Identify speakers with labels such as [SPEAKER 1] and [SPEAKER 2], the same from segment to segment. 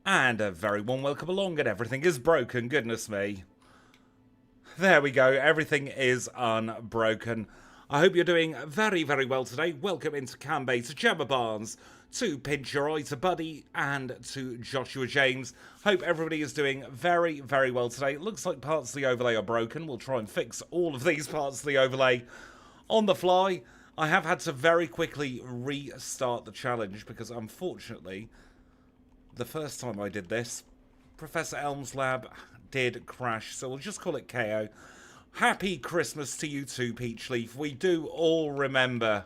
[SPEAKER 1] And a very warm welcome along, and everything is broken, goodness me. There we go, everything is unbroken. I hope you're doing very, very well today. Welcome into Canbay, to Gemma Barnes, to Pinch Your Eye, to Buddy, and to Joshua James. Hope everybody is doing very, very well today. It looks like parts of the overlay are broken. We'll try and fix all of these parts of the overlay on the fly. I have had to very quickly restart the challenge because unfortunately, the first time I did this, Professor Elm's lab did crash, so we'll just call it KO. Happy Christmas to you too, Peachleaf. We do all remember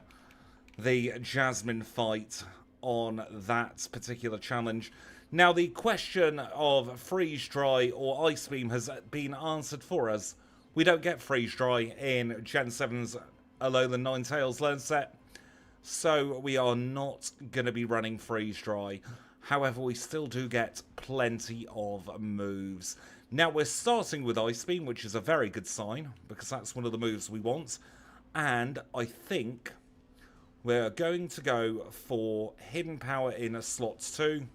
[SPEAKER 1] the Jasmine fight on that particular challenge. Now, the question of freeze dry or ice beam has been answered for us. We don't get freeze dry in Gen 7's ALOLAN NINETALES learn set, so we are not going to be running freeze dry. However, we still do get plenty of moves. Now, we're starting with Ice Beam, which is a very good sign, because that's one of the moves we want. And I think we're going to go for Hidden Power in slots 2.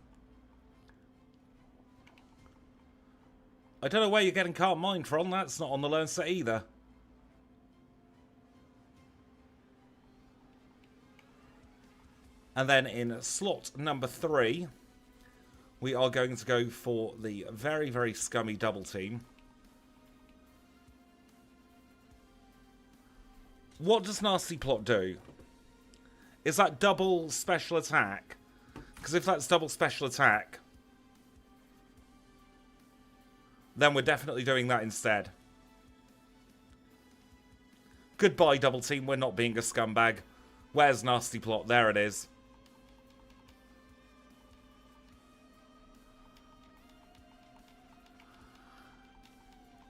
[SPEAKER 1] I don't know where you're getting Calm Mind from. That's not on the learn set either. And then in slot number 3, we are going to go for the very, very scummy double team. What does Nasty Plot do? Is that double special attack? Because if that's double special attack, then we're definitely doing that instead. Goodbye, double team. We're not being a scumbag. Where's Nasty Plot? There it is.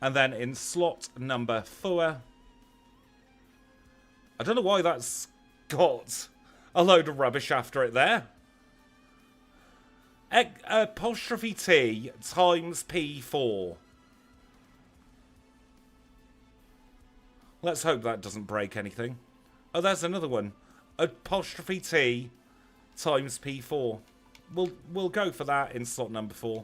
[SPEAKER 1] And then in slot number 4, I don't know why that's got a load of rubbish after it there. Apostrophe T times P4. Let's hope that doesn't break anything. Oh, there's another one. Apostrophe T times P4. We'll go for that in slot number 4.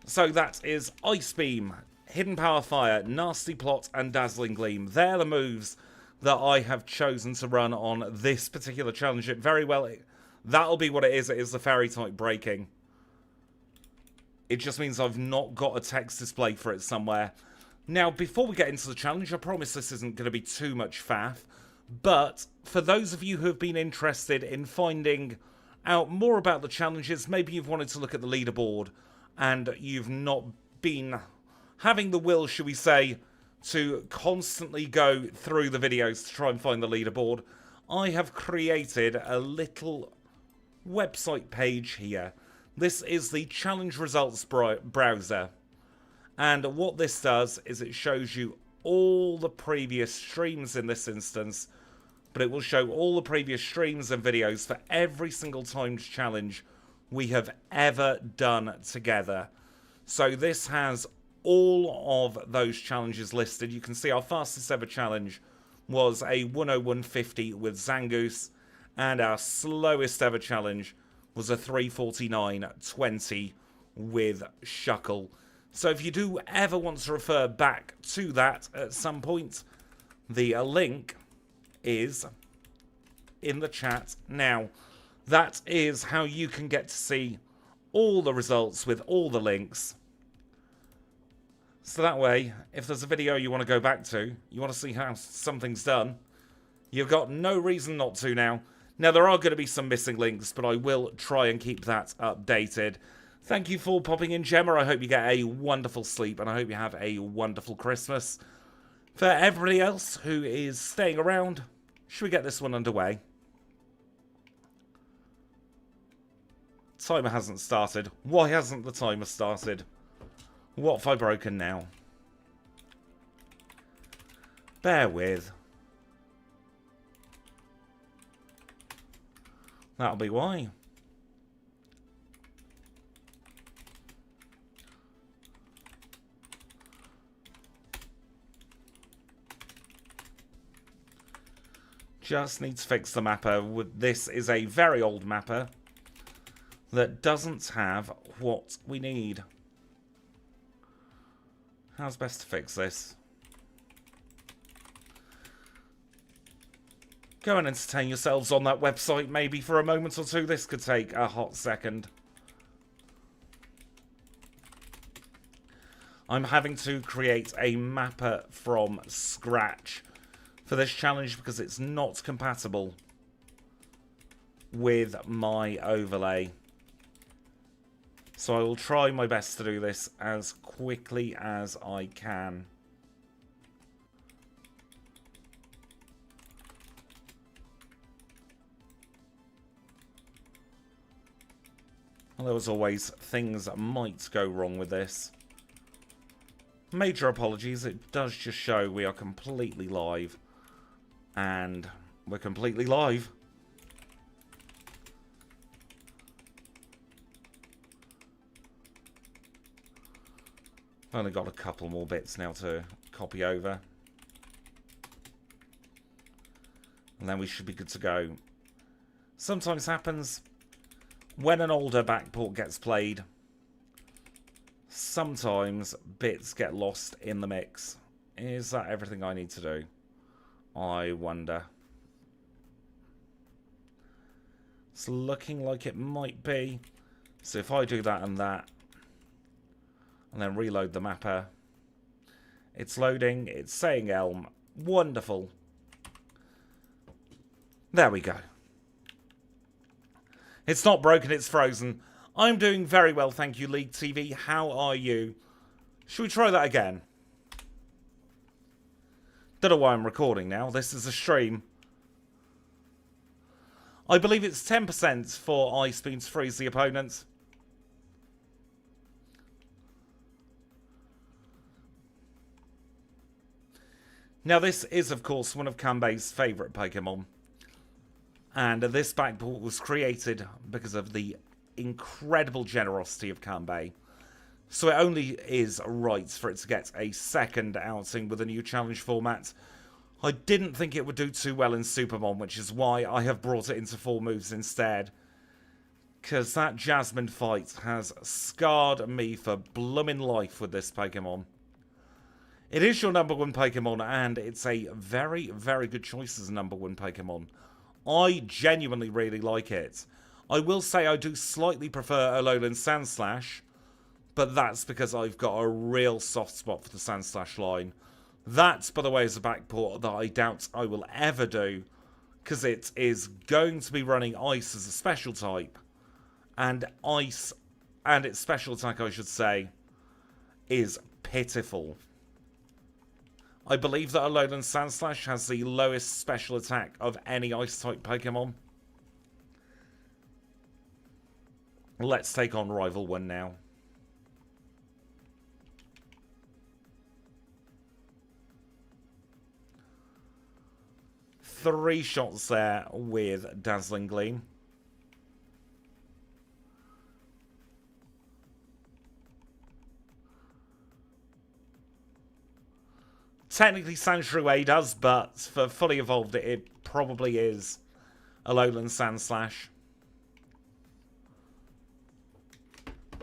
[SPEAKER 1] So that is Ice Beam, Hidden Power Fire, Nasty Plot, and Dazzling Gleam. They're the moves that I have chosen to run on this particular challenge. It very well, that'll be what it is. It is the fairy type breaking. It just means I've not got a text display for it somewhere. Now, before we get into the challenge, I promise this isn't going to be too much faff. But for those of you who have been interested in finding out more about the challenges, maybe you've wanted to look at the leaderboard, and you've not been having the will, shall we say, to constantly go through the videos to try and find the leaderboard, I have created a little website page here. This is the challenge results browser. And what this does is it shows you all the previous streams in this instance, but it will show all the previous streams and videos for every single timed challenge we have ever done together. So this has all of those challenges listed. You can see our fastest ever challenge was a 101.50 with Zangoose, and our slowest ever challenge was a 3:49.20 with Shuckle. So if you do ever want to refer back to that at some point, the link is in the chat now. That is how you can get to see all the results with all the links. So that way, if there's a video you want to go back to, you want to see how something's done, you've got no reason not to now. Now, there are going to be some missing links, but I will try and keep that updated. Thank you for popping in, Gemma. I hope you get a wonderful sleep, and I hope you have a wonderful Christmas. For everybody else who is staying around, should we get this one underway? Timer hasn't started. Why hasn't the timer started? What have I broken now? Bear with. That'll be why. Just need to fix the mapper. This is a very old mapper. that doesn't have what we need. How's best to fix this? Go and entertain yourselves on that website maybe for a moment or two. This could take a hot second. I'm having to create a mapper from scratch for this challenge because it's not compatible with my overlay. So I will try my best to do this as quickly as I can. Although as always, things might go wrong with this. Major apologies, it does just show we are completely live. And we're completely live. I've only got a couple more bits now to copy over. And then we should be good to go. Sometimes happens when an older backport gets played. Sometimes bits get lost in the mix. Is that everything I need to do? I wonder. It's looking like it might be. So if I do that, and then reload the mapper. It's loading. It's saying Elm. Wonderful. There we go. It's not broken, it's frozen. I'm doing very well, thank you, League TV. How are you? Should we try that again? Don't know why I'm recording now. This is a stream. I believe it's 10% for Ice Beam to freeze the opponent. Now this is, of course, one of Kanbei's favourite Pokemon. And this backport was created because of the incredible generosity of Kanbei. So it only is right for it to get a second outing with a new challenge format. I didn't think it would do too well in Supermon, which is why I have brought it into 4 moves instead. Because that Jasmine fight has scarred me for bloomin' life with this Pokemon. It is your number 1 Pokemon, and it's a very, very good choice as a number 1 Pokemon. I genuinely really like it. I will say I do slightly prefer ALOLAN Sandslash, but that's because I've got a real soft spot for the Sandslash line. That, by the way, is a backport that I doubt I will ever do, because it is going to be running Ice as a special type. And Ice, and its special attack, I should say, is pitiful. I believe that ALOLAN Sandslash has the lowest special attack of any Ice-type Pokemon. Let's take on Rival 1 now. Three shots there with Dazzling Gleam. Technically Sandshrew does, but for fully evolved it probably is ALOLAN Sandslash.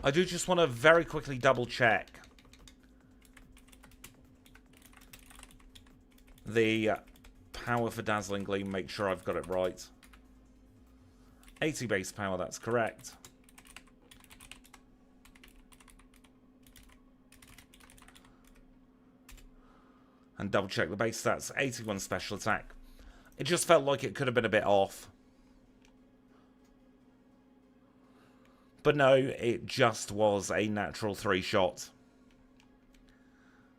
[SPEAKER 1] I do just want to very quickly double check the power for Dazzling Gleam, make sure I've got it right. 80 base power, that's correct. And double check the base stats, 81 special attack. It just felt like it could have been a bit off. But no, it just was a natural 3-shot.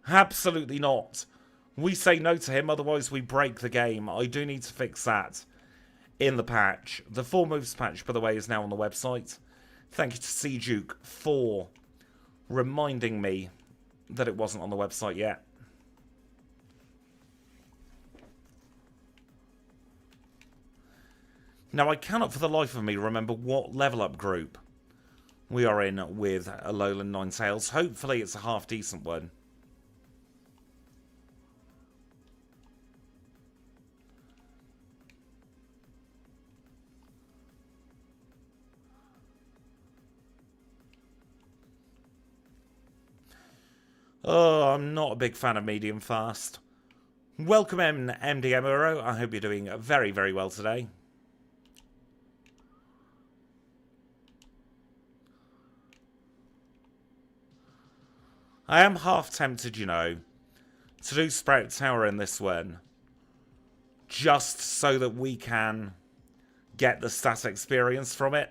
[SPEAKER 1] Absolutely not. We say no to him, otherwise we break the game. I do need to fix that in the patch. The 4 moves patch, by the way, is now on the website. Thank you to Seaduke for reminding me that it wasn't on the website yet. Now, I cannot for the life of me remember what level up group we are in with ALOLAN Ninetales. Hopefully it's a half-decent one. Oh, I'm not a big fan of medium fast. Welcome MDM Euro. I hope you're doing very, very well today. I am half tempted, you know, to do Sprout Tower in this one. Just so that we can get the stat experience from it.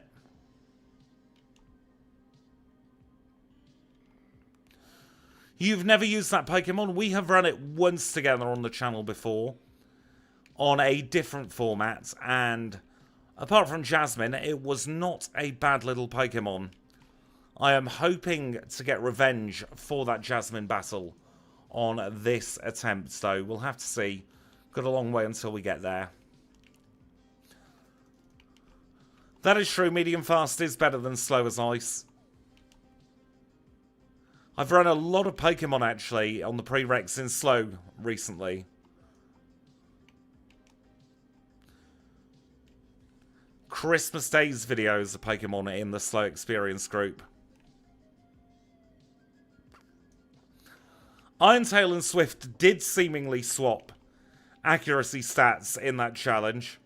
[SPEAKER 1] You've never used that Pokemon? We have run it once together on the channel before. On a different format. And apart from Jasmine, it was not a bad little Pokemon. I am hoping to get revenge for that Jasmine battle on this attempt, though. We'll have to see. Got a long way until we get there. That is true. Medium fast is better than slow as ice. I've run a lot of Pokemon, actually, on the prereqs in slow recently. Christmas Day's videos of Pokemon in the slow experience group. Irontail and Swift did seemingly swap accuracy stats in that challenge.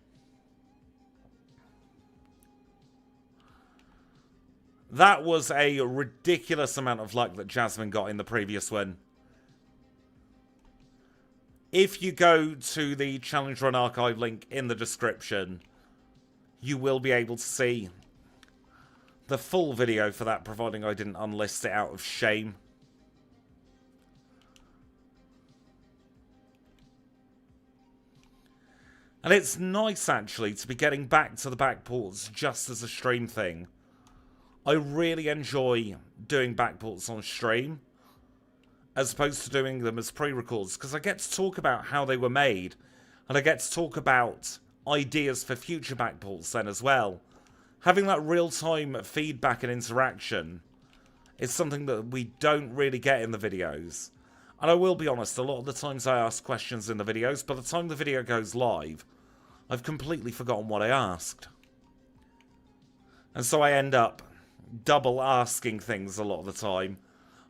[SPEAKER 1] That was a ridiculous amount of luck that Jasmine got in the previous one. If you go to the Challenge Run archive link in the description, you will be able to see the full video for that, providing I didn't unlist it out of shame. And it's nice, actually, to be getting back to the backports just as a stream thing. I really enjoy doing backports on stream, as opposed to doing them as pre-records, because I get to talk about how they were made, and I get to talk about ideas for future backports then as well. Having that real-time feedback and interaction is something that we don't really get in the videos. And I will be honest, a lot of the times I ask questions in the videos, by the time the video goes live, I've completely forgotten what I asked. And so I end up double asking things a lot of the time.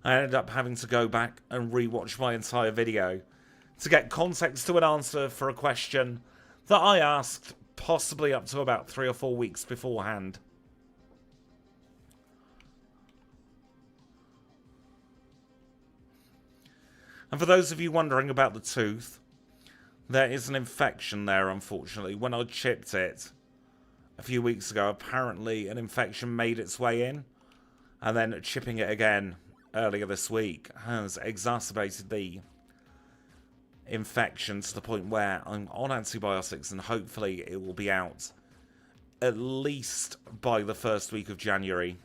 [SPEAKER 1] I end up having to go back and rewatch my entire video to get context to an answer for a question that I asked possibly up to about 3 or 4 weeks beforehand. And for those of you wondering about the tooth, there is an infection there, unfortunately. When I chipped it a few weeks ago, apparently an infection made its way in, and then chipping it again earlier this week has exacerbated the infection to the point where I'm on antibiotics, and hopefully it will be out at least by the first week of January.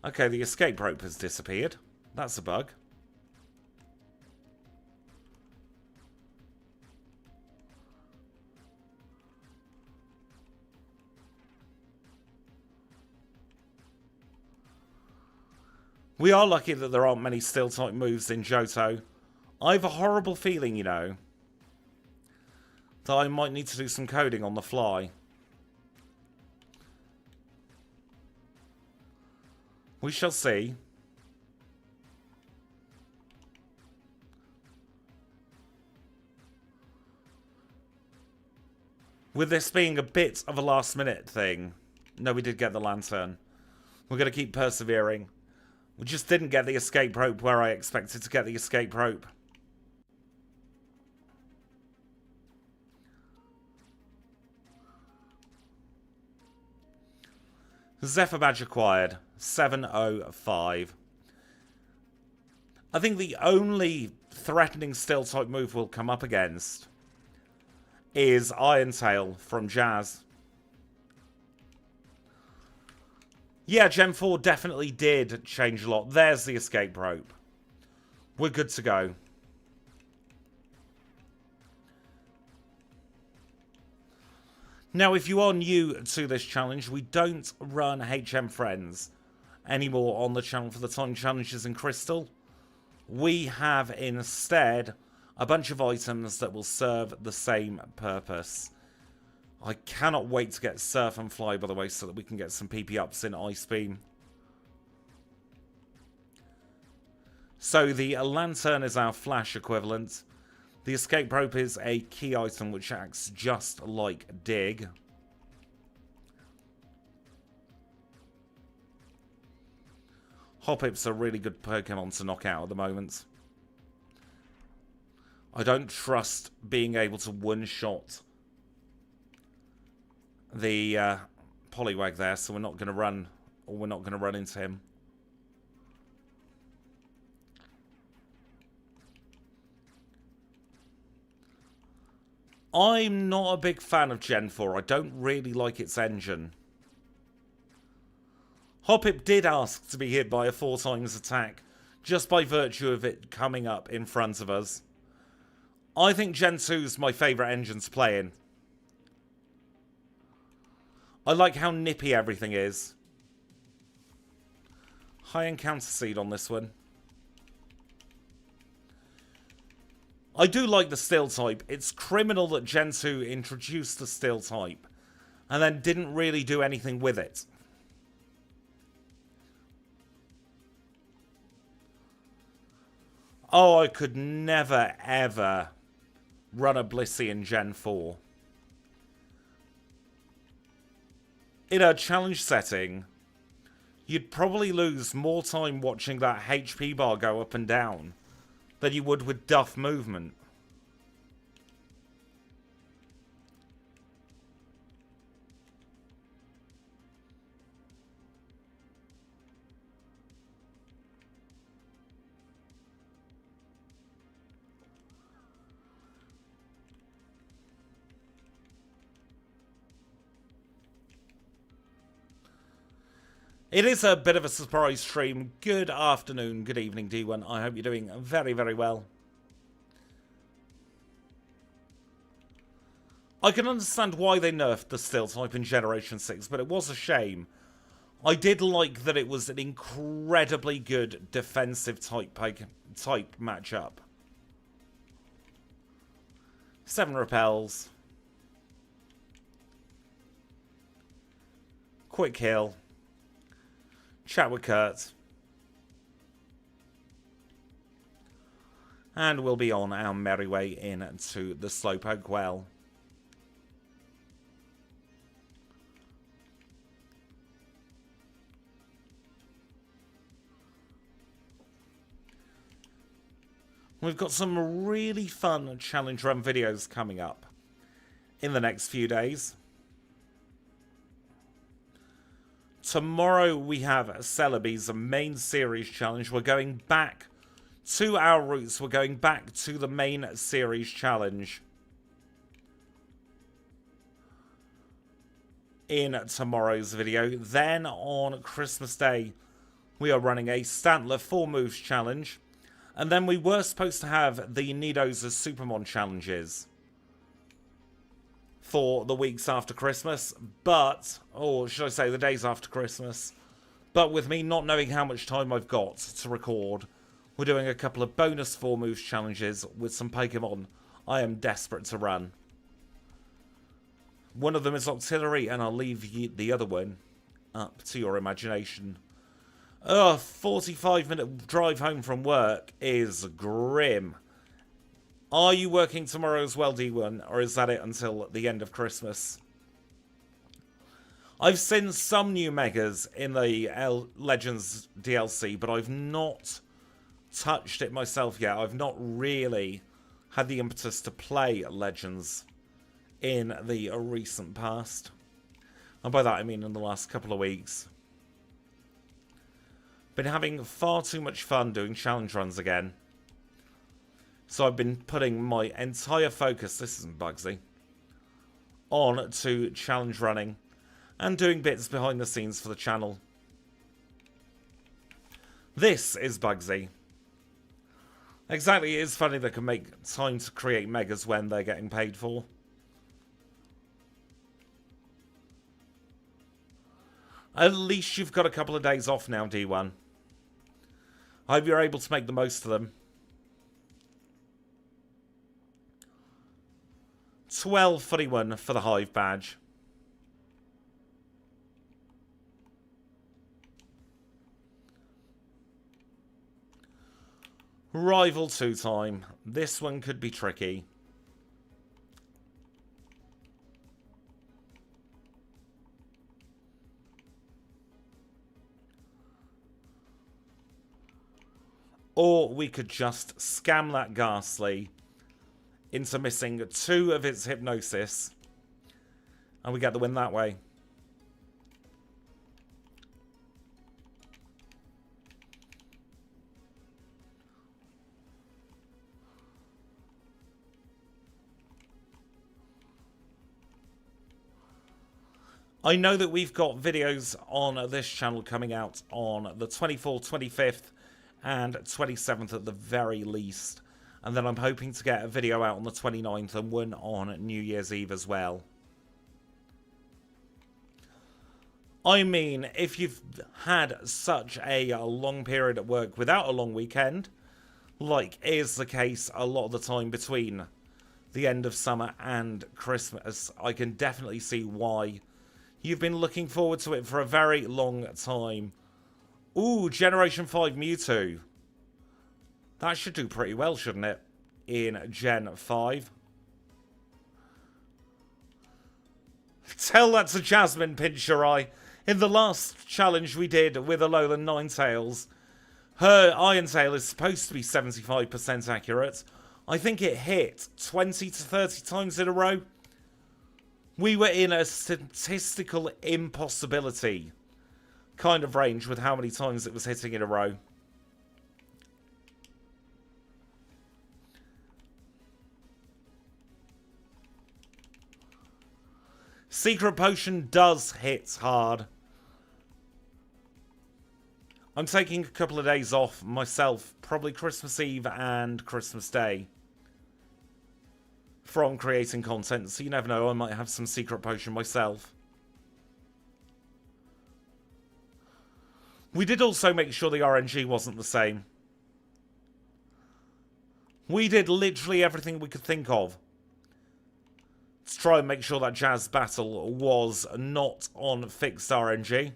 [SPEAKER 1] Okay, the escape rope has disappeared. That's a bug. We are lucky that there aren't many steel-type moves in Johto. I have a horrible feeling, you know, that I might need to do some coding on the fly. We shall see. With this being a bit of a last-minute thing, no, we did get the lantern. We're going to keep persevering. We just didn't get the escape rope where I expected to get the escape rope. Zephyr badge acquired. 705. I think the only threatening steel-type move we'll come up against is Irontail from Jazz. Yeah, Gen 4 definitely did change a lot. There's the escape rope. We're good to go. Now, if you are new to this challenge, we don't run HM Friends anymore on the channel for the time challenges in Crystal. We have instead a bunch of items that will serve the same purpose. I cannot wait to get Surf and Fly, by the way, so that we can get some PP ups in Ice Beam. So the lantern is our flash equivalent. The escape rope is a key item which acts just like dig. Hoppip's a really good Pokemon to knock out at the moment. I don't trust being able to one-shot the Poliwag there, so we're not going to run, or we're not going to run into him. I'm not a big fan of Gen 4. I don't really like its engine. Hoppip did ask to be hit by a 4 times attack, just by virtue of it coming up in front of us. I think Gen 2's my favourite engine to play in. I like how nippy everything is. High encounter seed on this one. I do like the Steel type. It's criminal that Gen 2 introduced the Steel type and then didn't really do anything with it. Oh, I could never, ever run a Blissey in Gen 4. In a challenge setting, you'd probably lose more time watching that HP bar go up and down than you would with Duff movement. It is a bit of a surprise stream. Good afternoon, good evening, D1. I hope you're doing very, very well. I can understand why they nerfed the Steel type in Generation 6, but it was a shame. I did like that it was an incredibly good defensive type matchup. 7 repels. Quick heal. Chat with Kurt. And we'll be on our merry way into the Slowpoke well. We've got some really fun challenge run videos coming up in the next few days. Tomorrow we have Celebi's main series challenge. We're going back to our roots. We're going back to the main series challenge in tomorrow's video. Then on Christmas Day, we are running a Stantler 4 moves challenge. And then we were supposed to have the Nido's Supermon challenges for the weeks after Christmas, but, or should I say the days after Christmas, but with me not knowing how much time I've got to record, we're doing a couple of bonus 4 moves challenges with some Pokemon I am desperate to run. One of them is Auxiliary, and I'll leave the other one up to your imagination. 45-minute drive home from work is grim. Are you working tomorrow as well, D1, or is that it until the end of Christmas? I've seen some new Megas in the Legends DLC, but I've not touched it myself yet. I've not really had the impetus to play Legends in the recent past. And by that I mean in the last couple of weeks. Been having far too much fun doing challenge runs again. So I've been putting my entire focus, this isn't Bugsy, on to challenge running and doing bits behind the scenes for the channel. This is Bugsy. Exactly, it is funny they can make time to create megas when they're getting paid for. At least you've got a couple of days off now, D1. I hope you're able to make the most of them. 1241 for the Hive badge. Rival 2 time. This one could be tricky. Or we could just scam that Ghastly into missing 2 of its hypnosis. And we get the win that way. I know that we've got videos on this channel coming out on the 24th, 25th, and 27th at the very least. And then I'm hoping to get a video out on the 29th and one on New Year's Eve as well. I mean, if you've had such a long period at work without a long weekend, like is the case a lot of the time between the end of summer and Christmas, I can definitely see why you've been looking forward to it for a very long time. Ooh, Generation 5 Mewtwo. That should do pretty well, shouldn't it? In Gen 5. Tell that to Jasmine, pinch your eye. In the last challenge we did with ALOLAN Ninetales, her Iron Tail is supposed to be 75% accurate. I think it hit 20 to 30 times in a row. We were in a statistical impossibility kind of range with how many times it was hitting in a row. Secret Potion does hit hard. I'm taking a couple of days off myself, probably Christmas Eve and Christmas Day, from creating content, so you never know, I might have some Secret Potion myself. We did also make sure the RNG wasn't the same. We did literally everything we could think of to try and make sure that Jazz battle was not on fixed RNG.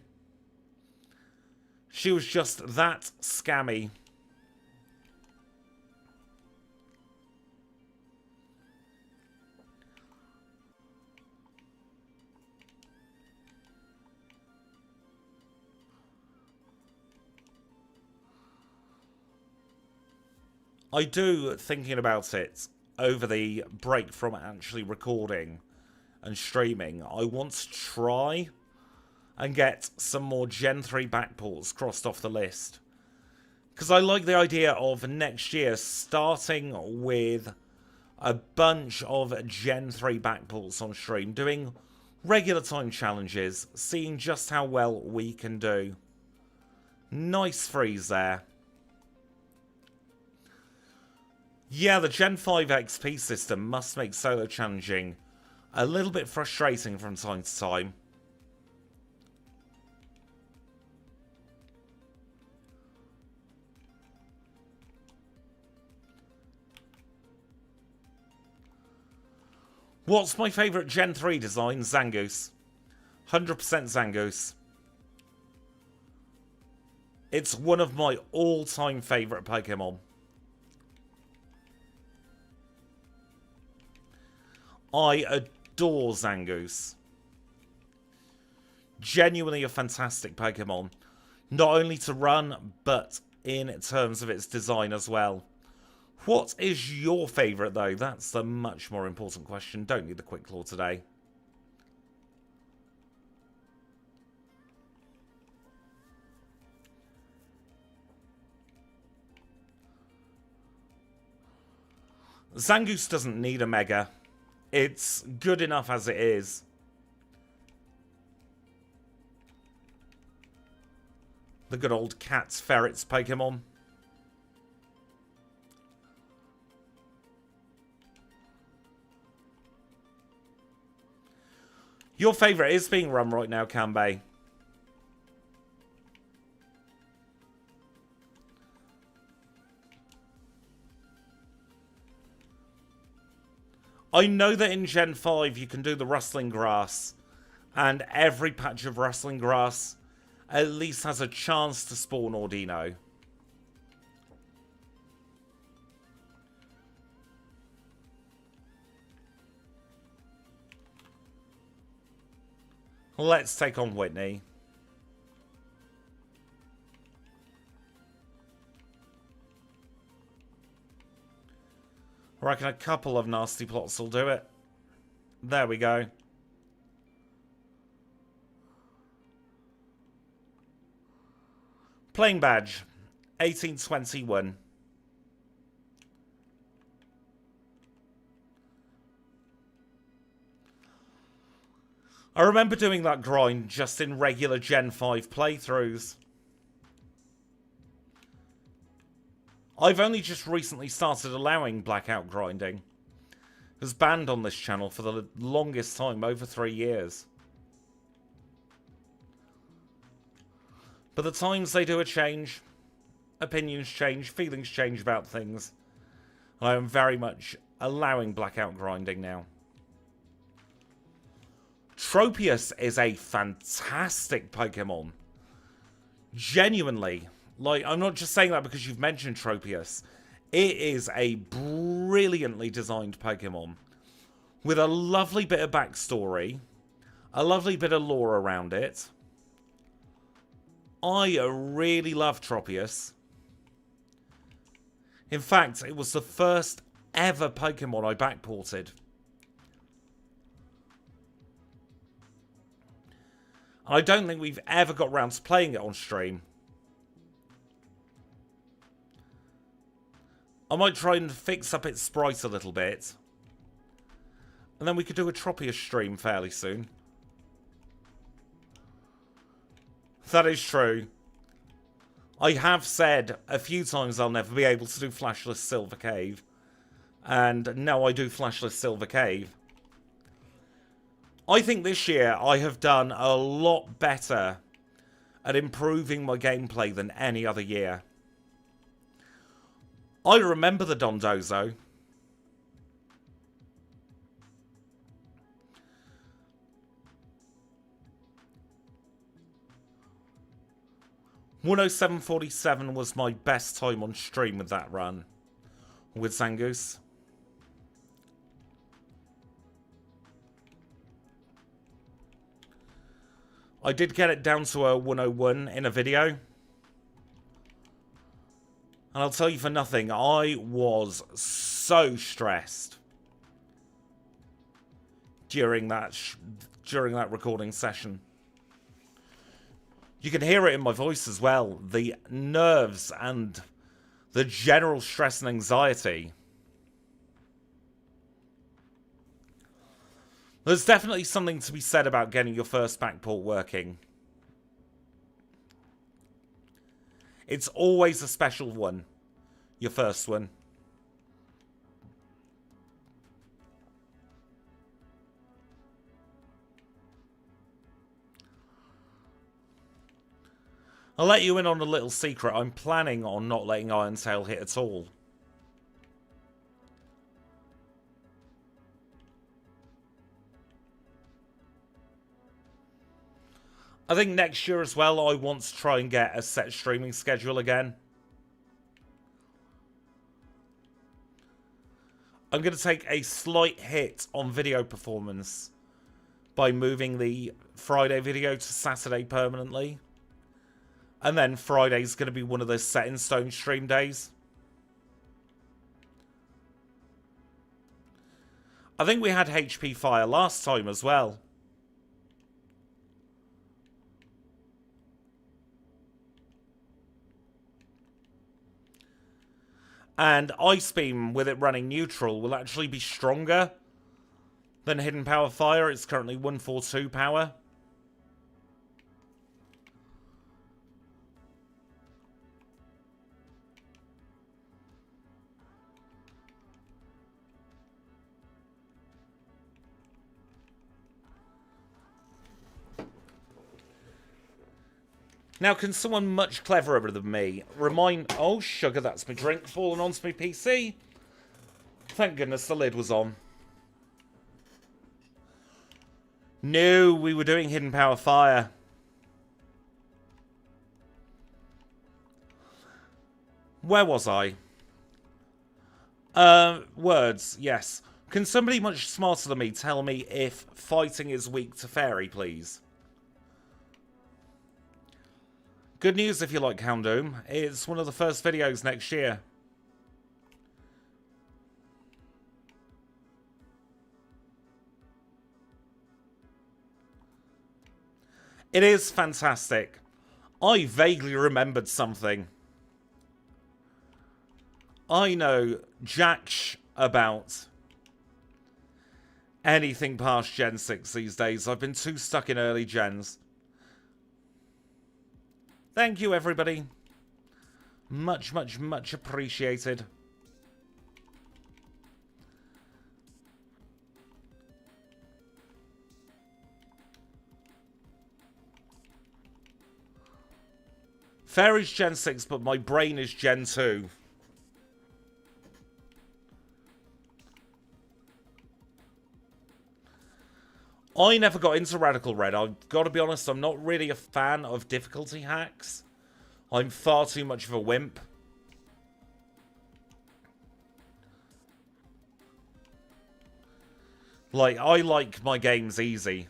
[SPEAKER 1] She was just that scammy. I do, thinking about it, over the break from actually recording and streaming, I want to try and get some more Gen 3 backports crossed off the list. Because I like the idea of next year starting with a bunch of Gen 3 backports on stream, doing regular time challenges, seeing just how well we can do. Nice freeze there. Yeah, the Gen 5 XP system must make solo challenging a little bit frustrating from time to time. What's my favourite Gen 3 design? Zangoose. 100% Zangoose. It's one of my all-time favourite Pokémon. I adore Zangoose. Genuinely a fantastic Pokemon. Not only to run, but in terms of its design as well. What is your favourite, though? That's the much more important question. Don't need the Quick Claw today. Zangoose doesn't need a Mega. It's good enough as it is. The good old cats, ferrets Pokemon. Your favourite is being run right now, Kanbei. I know that in Gen 5 you can do the rustling grass, and every patch of rustling grass at least has a chance to spawn Ordino. Let's take on Whitney. I reckon a couple of nasty plots will do it. There we go. Playing badge. 1821. I remember doing that grind just in regular Gen 5 playthroughs. I've only just recently started allowing Blackout grinding. It was banned on this channel for the longest time, over 3 years. But the times they do a change, opinions change, feelings change about things. And I am very much allowing Blackout grinding now. Tropius is a fantastic Pokemon. Genuinely. Like, I'm not just saying that because you've mentioned Tropius. It is a brilliantly designed Pokemon. With a lovely bit of backstory. A lovely bit of lore around it. I really love Tropius. In fact, it was the first ever Pokemon I backported. I don't think we've ever got round to playing it on stream. I might try and fix up its sprite a little bit. And then we could do a Tropius stream fairly soon. That is true. I have said a few times I'll never be able to do Flashless Silver Cave. And now I do Flashless Silver Cave. I think this year I have done a lot better at improving my gameplay than any other year. I remember the Dondozo. (107.47) was my best time on stream with that run. With Zangoose. I did get it down to a 101 in a video. And I'll tell you for nothing, I was so stressed during that recording session. You can hear it in my voice as well. The nerves and the general stress and anxiety. There's definitely something to be said about getting your first backport working. It's always a special one. Your first one. I'll let you in on a little secret. I'm planning on not letting Irontail hit at all. I think next year as well, I want to try and get a set streaming schedule again. I'm going to take a slight hit on video performance by moving the Friday video to Saturday permanently. And then Friday's going to be one of those set in stone stream days. I think we had HP Fire last time as well. And Ice Beam, with it running neutral, will actually be stronger than Hidden Power Fire. It's currently 142 power. Now, can someone much cleverer than me remind... Oh, sugar, that's my drink falling onto my PC. Thank goodness the lid was on. No, we were doing Hidden Power Fire. Where was I? Words, yes. Can somebody much smarter than me tell me if fighting is weak to fairy, please? Good news if you like Houndoom. It's one of the first videos next year. It is fantastic. I vaguely remembered something. I know jack about anything past Gen 6 these days. I've been too stuck in early gens. Thank you, everybody. Much, much, much appreciated. Fairy's Gen 6, but my brain is Gen 2. I never got into Radical Red. I've got to be honest, I'm not really a fan of difficulty hacks. I'm far too much of a wimp. Like, I like my games easy.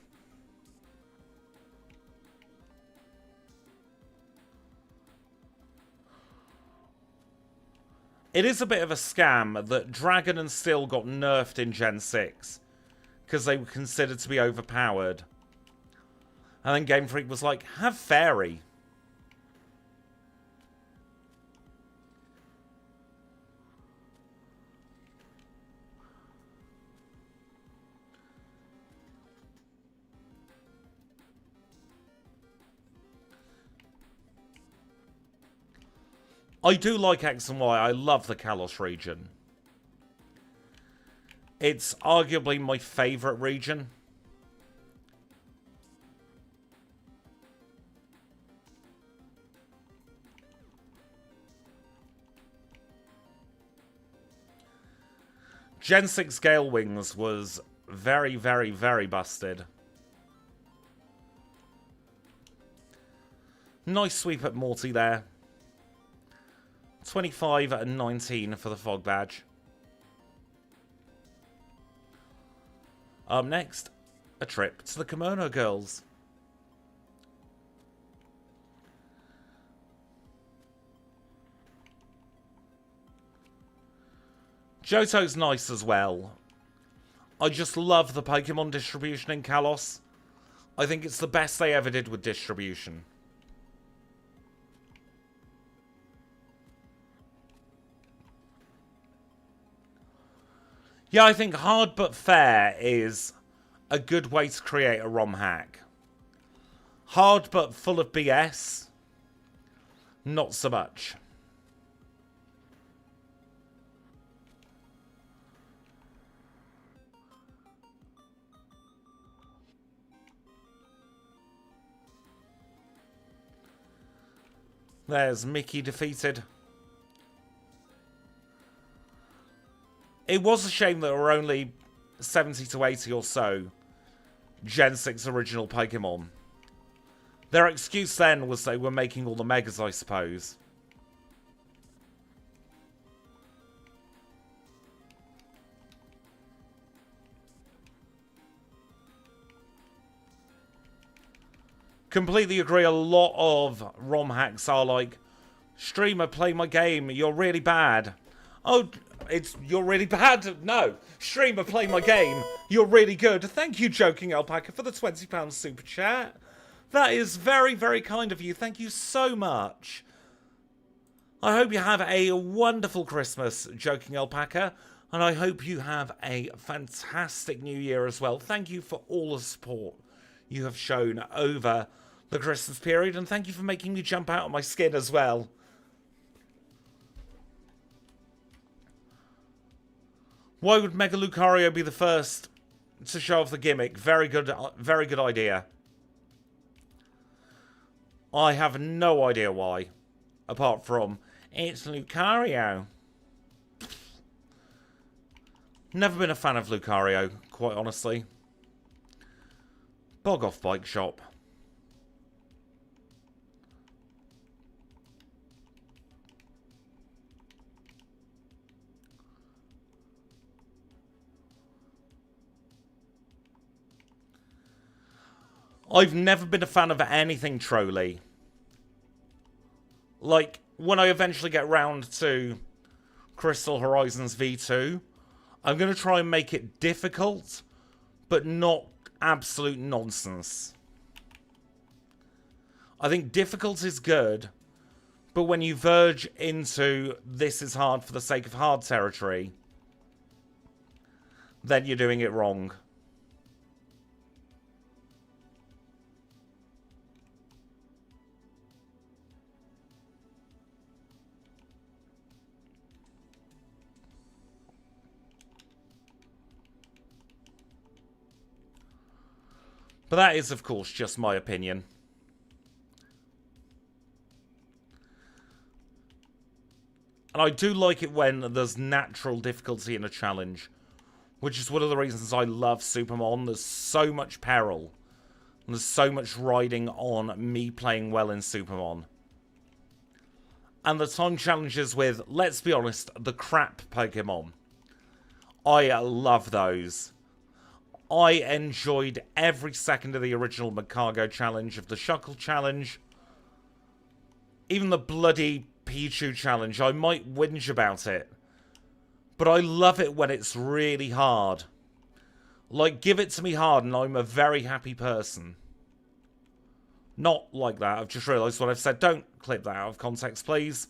[SPEAKER 1] It is a bit of a scam that Dragon and Steel got nerfed in Gen 6 because they were considered to be overpowered. And then Game Freak was like, have Fairy. I do like X and Y. I love the Kalos region. It's arguably my favourite region. Gen 6 Gale Wings was very, very, very busted. Nice sweep at Morty there. 25 and 19 for the Fog Badge. Up next, a trip to the Kimono Girls. Johto's nice as well. I just love the Pokemon distribution in Kalos. I think it's the best they ever did with distribution. Yeah, I think hard but fair is a good way to create a ROM hack. Hard but full of BS, not so much. There's Mickey defeated. It was a shame that there were only 70 to 80 or so Gen 6 original Pokemon. Their excuse then was they were making all the Megas, I suppose. Completely agree, a lot of ROM hacks are like, streamer, play my game, you're really bad. Oh, you're really bad? No. Streamer, play my game. You're really good. Thank you, Joking Alpaca, for the £20 super chat. That is very, very kind of you. Thank you so much. I hope you have a wonderful Christmas, Joking Alpaca, and I hope you have a fantastic New Year as well. Thank you for all the support you have shown over the Christmas period, and thank you for making me jump out of my skin as well. Why would Mega Lucario be the first to show off the gimmick? Very good idea. I have no idea why, apart from it's Lucario. Never been a fan of Lucario, quite honestly. Bog off bike shop. I've never been a fan of anything trolly. Like, when I eventually get round to Crystal Horizons V2, I'm going to try and make it difficult, but not absolute nonsense. I think difficult is good, but when you verge into this is hard for the sake of hard territory, then you're doing it wrong. But that is, of course, just my opinion. And I do like it when there's natural difficulty in a challenge, which is one of the reasons I love Supermon. There's so much peril. And there's so much riding on me playing well in Supermon. And the time challenges with, let's be honest, the crap Pokemon. I love those. I enjoyed every second of the original Magcargo challenge, of the Shuckle challenge. Even the bloody Pichu challenge. I might whinge about it. But I love it when it's really hard. Like, give it to me hard and I'm a very happy person. Not like that. I've just realised what I've said. Don't clip that out of context, please.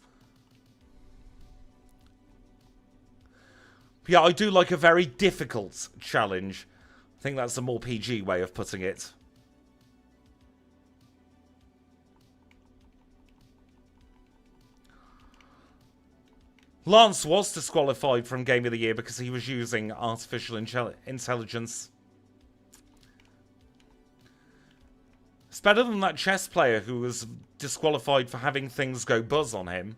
[SPEAKER 1] But yeah, I do like a very difficult challenge. I think that's a more PG way of putting it. Lance was disqualified from Game of the Year because he was using artificial intelligence. It's better than that chess player who was disqualified for having things go buzz on him.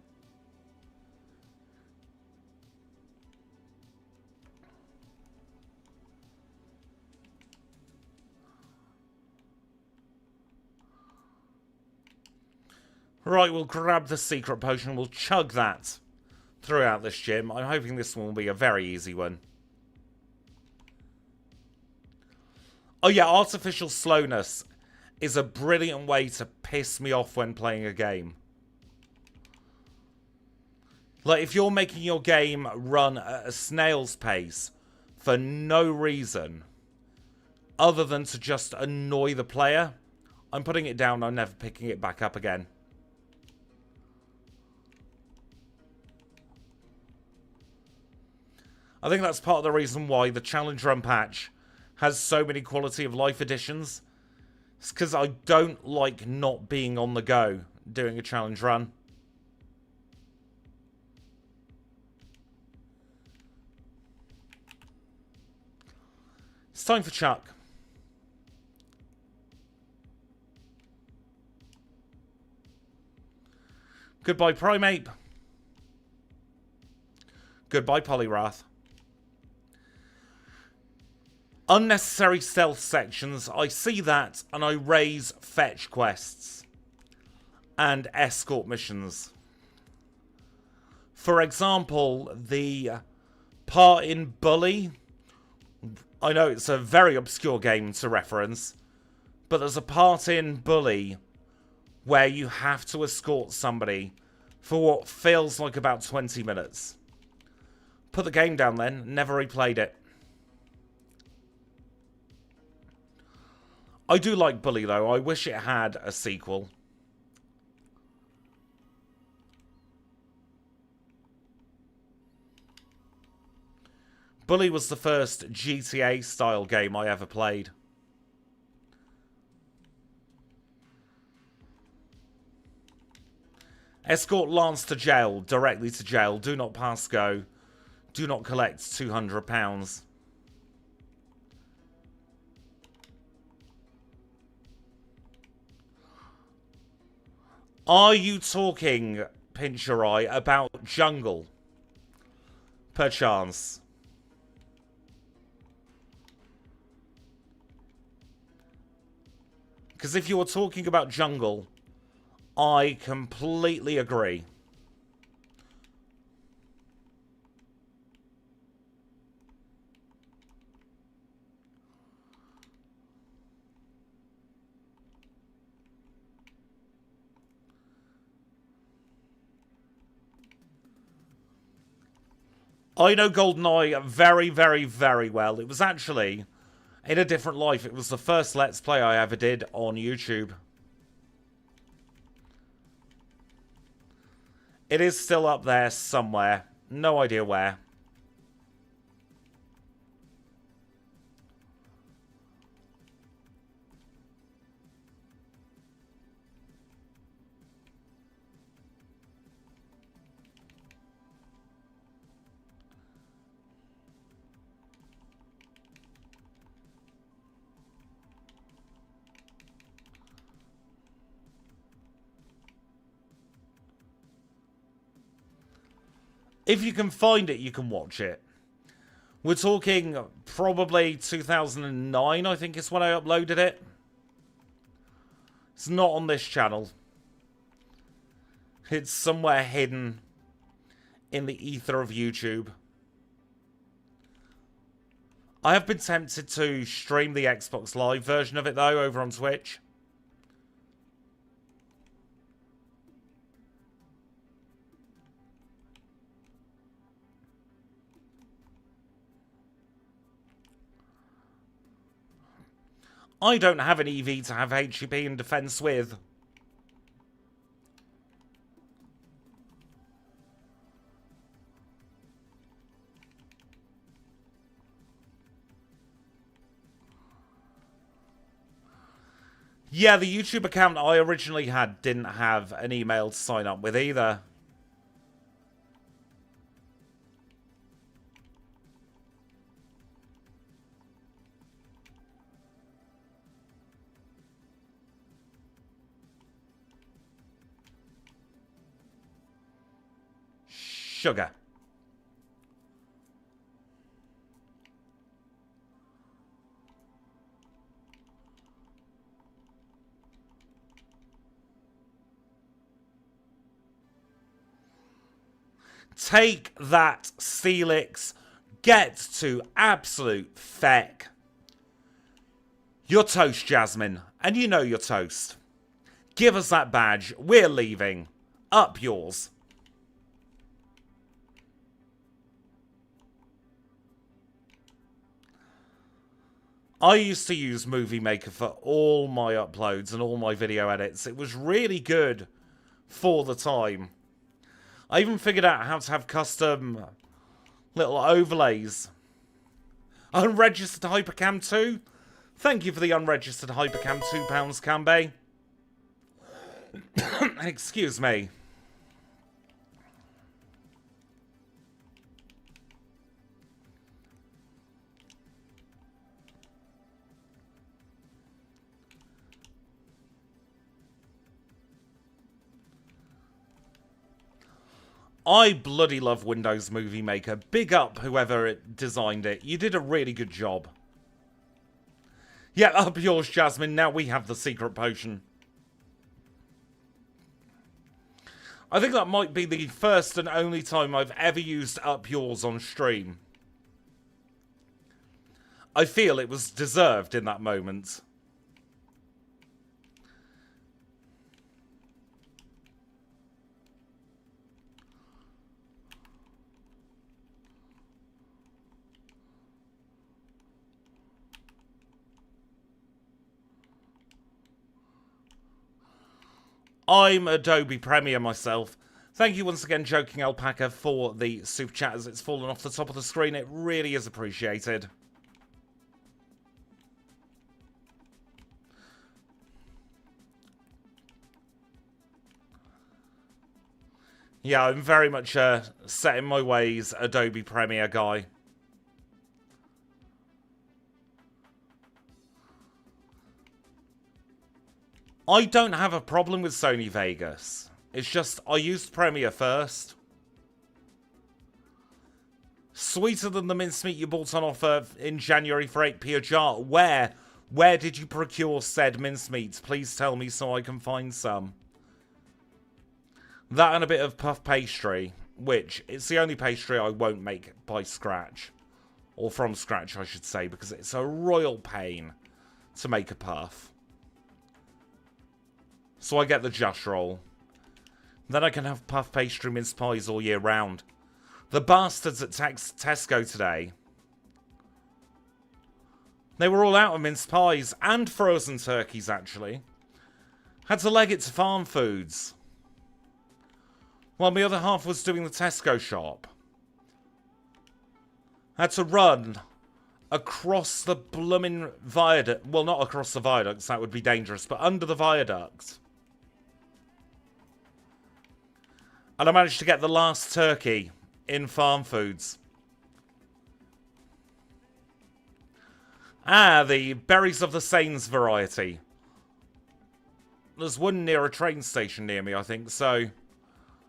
[SPEAKER 1] Right, we'll grab the secret potion. We'll chug that throughout this gym. I'm hoping this one will be a very easy one. Oh yeah, artificial slowness is a brilliant way to piss me off when playing a game. Like, if you're making your game run at a snail's pace for no reason other than to just annoy the player, I'm putting it down. I'm never picking it back up again. I think that's part of the reason why the Challenge Run patch has so many quality of life additions. It's because I don't like not being on the go doing a challenge run. It's time for Chuck. Goodbye, Primeape. Goodbye, Poliwrath. Unnecessary stealth sections. I see that and I raise fetch quests and escort missions. For example, the part in Bully. I know it's a very obscure game to reference, but there's a part in Bully where you have to escort somebody for what feels like about 20 minutes. Put the game down then, never replayed it. I do like Bully, though. I wish it had a sequel. Bully was the first GTA-style game I ever played. Escort Lance to jail, directly to jail. Do not pass go. Do not collect £200. Are you talking, Pinch Your Eye, about Jungle? Perchance. Because if you were talking about Jungle, I completely agree. I know GoldenEye very, very, very well. It was actually in a different life. It was the first Let's Play I ever did on YouTube. It is still up there somewhere. No idea where. If you can find it, you can watch it. We're talking probably 2009, I think is when I uploaded it. It's not on this channel. It's somewhere hidden in the ether of YouTube. I have been tempted to stream the Xbox Live version of it, though, over on Twitch. I don't have an EV to have HEP and defense with. Yeah, the YouTube account I originally had didn't have an email to sign up with either. Sugar. Take that, Steelix. Get to absolute feck. You're toast, Jasmine, and you know you're toast. Give us that badge. We're leaving. Up yours. I used to use Movie Maker for all my uploads and all my video edits. It was really good for the time. I even figured out how to have custom little overlays. Unregistered Hypercam 2? Thank you for the unregistered Hypercam £2, Cambe. Excuse me. I bloody love Windows Movie Maker. Big up whoever designed it. You did a really good job. Yeah, up yours, Jasmine. Now we have the secret potion. I think that might be the first and only time I've ever used up yours on stream. I feel it was deserved in that moment. I'm Adobe Premiere myself. Thank you once again, Joking Alpaca, for the super chat as it's fallen off the top of the screen. It really is appreciated. Yeah, I'm very much set in my ways Adobe Premiere guy. I don't have a problem with Sony Vegas. It's just, I used Premiere first. Sweeter than the mincemeat you bought on offer in January for 8p a jar. Where did you procure said mincemeat? Please tell me so I can find some. That and a bit of puff pastry, which it's the only pastry I won't make by scratch. Or from scratch, I should say, because it's a royal pain to make a puff. So I get the Just Roll. Then I can have puff pastry mince pies all year round. The bastards at Tesco today. They were all out of mince pies and frozen turkeys, actually. Had to leg it to Farm Foods. While my other half was doing the Tesco shop. Had to run across the blooming viaduct. Well, not across the viaducts, that would be dangerous, but under the viaduct. And I managed to get the last turkey in Farm Foods. Ah, the berries of the Saints variety. There's one near a train station near me, I think, so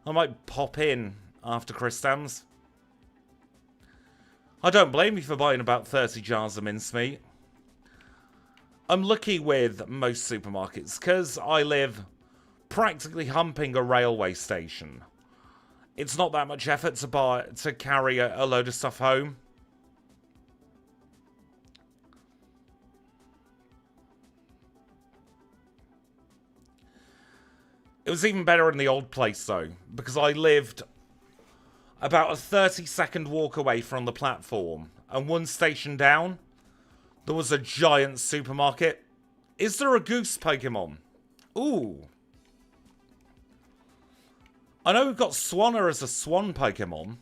[SPEAKER 1] I might pop in after Christams. I don't blame you for buying about 30 jars of mincemeat. I'm lucky with most supermarkets, because I live practically humping a railway station. It's not that much effort to carry a load of stuff home. It was even better in the old place, though, because I lived about a 30-second walk away from the platform, and one station down, there was a giant supermarket. Is there a goose Pokemon? Ooh. I know we've got Swanna as a swan Pokemon.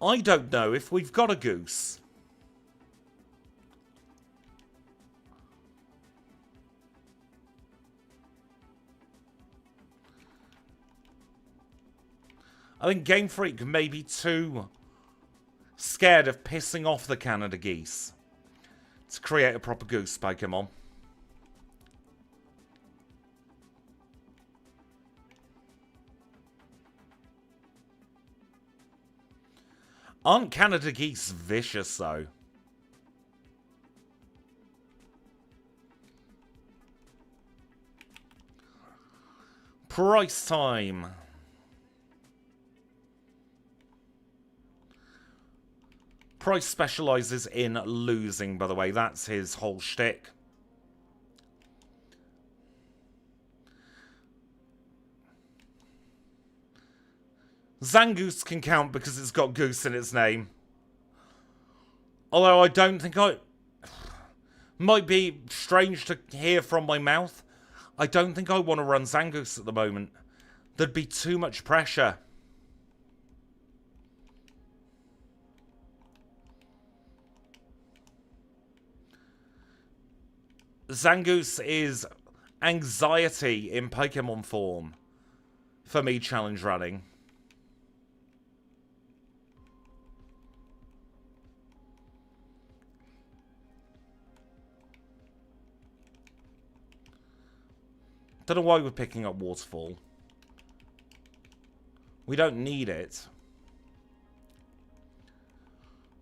[SPEAKER 1] I don't know if we've got a goose. I think Game Freak may be too scared of pissing off the Canada geese to create a proper goose Pokemon. Aren't Canada geese vicious, though? Price time. Price specializes in losing, by the way. That's his whole shtick. Zangoose can count because it's got goose in its name. Although I don't think I... Might be strange to hear from my mouth. I don't think I want to run Zangoose at the moment. There'd be too much pressure. Zangoose is anxiety in Pokemon form for me challenge running. Don't know why we're picking up Waterfall. We don't need it.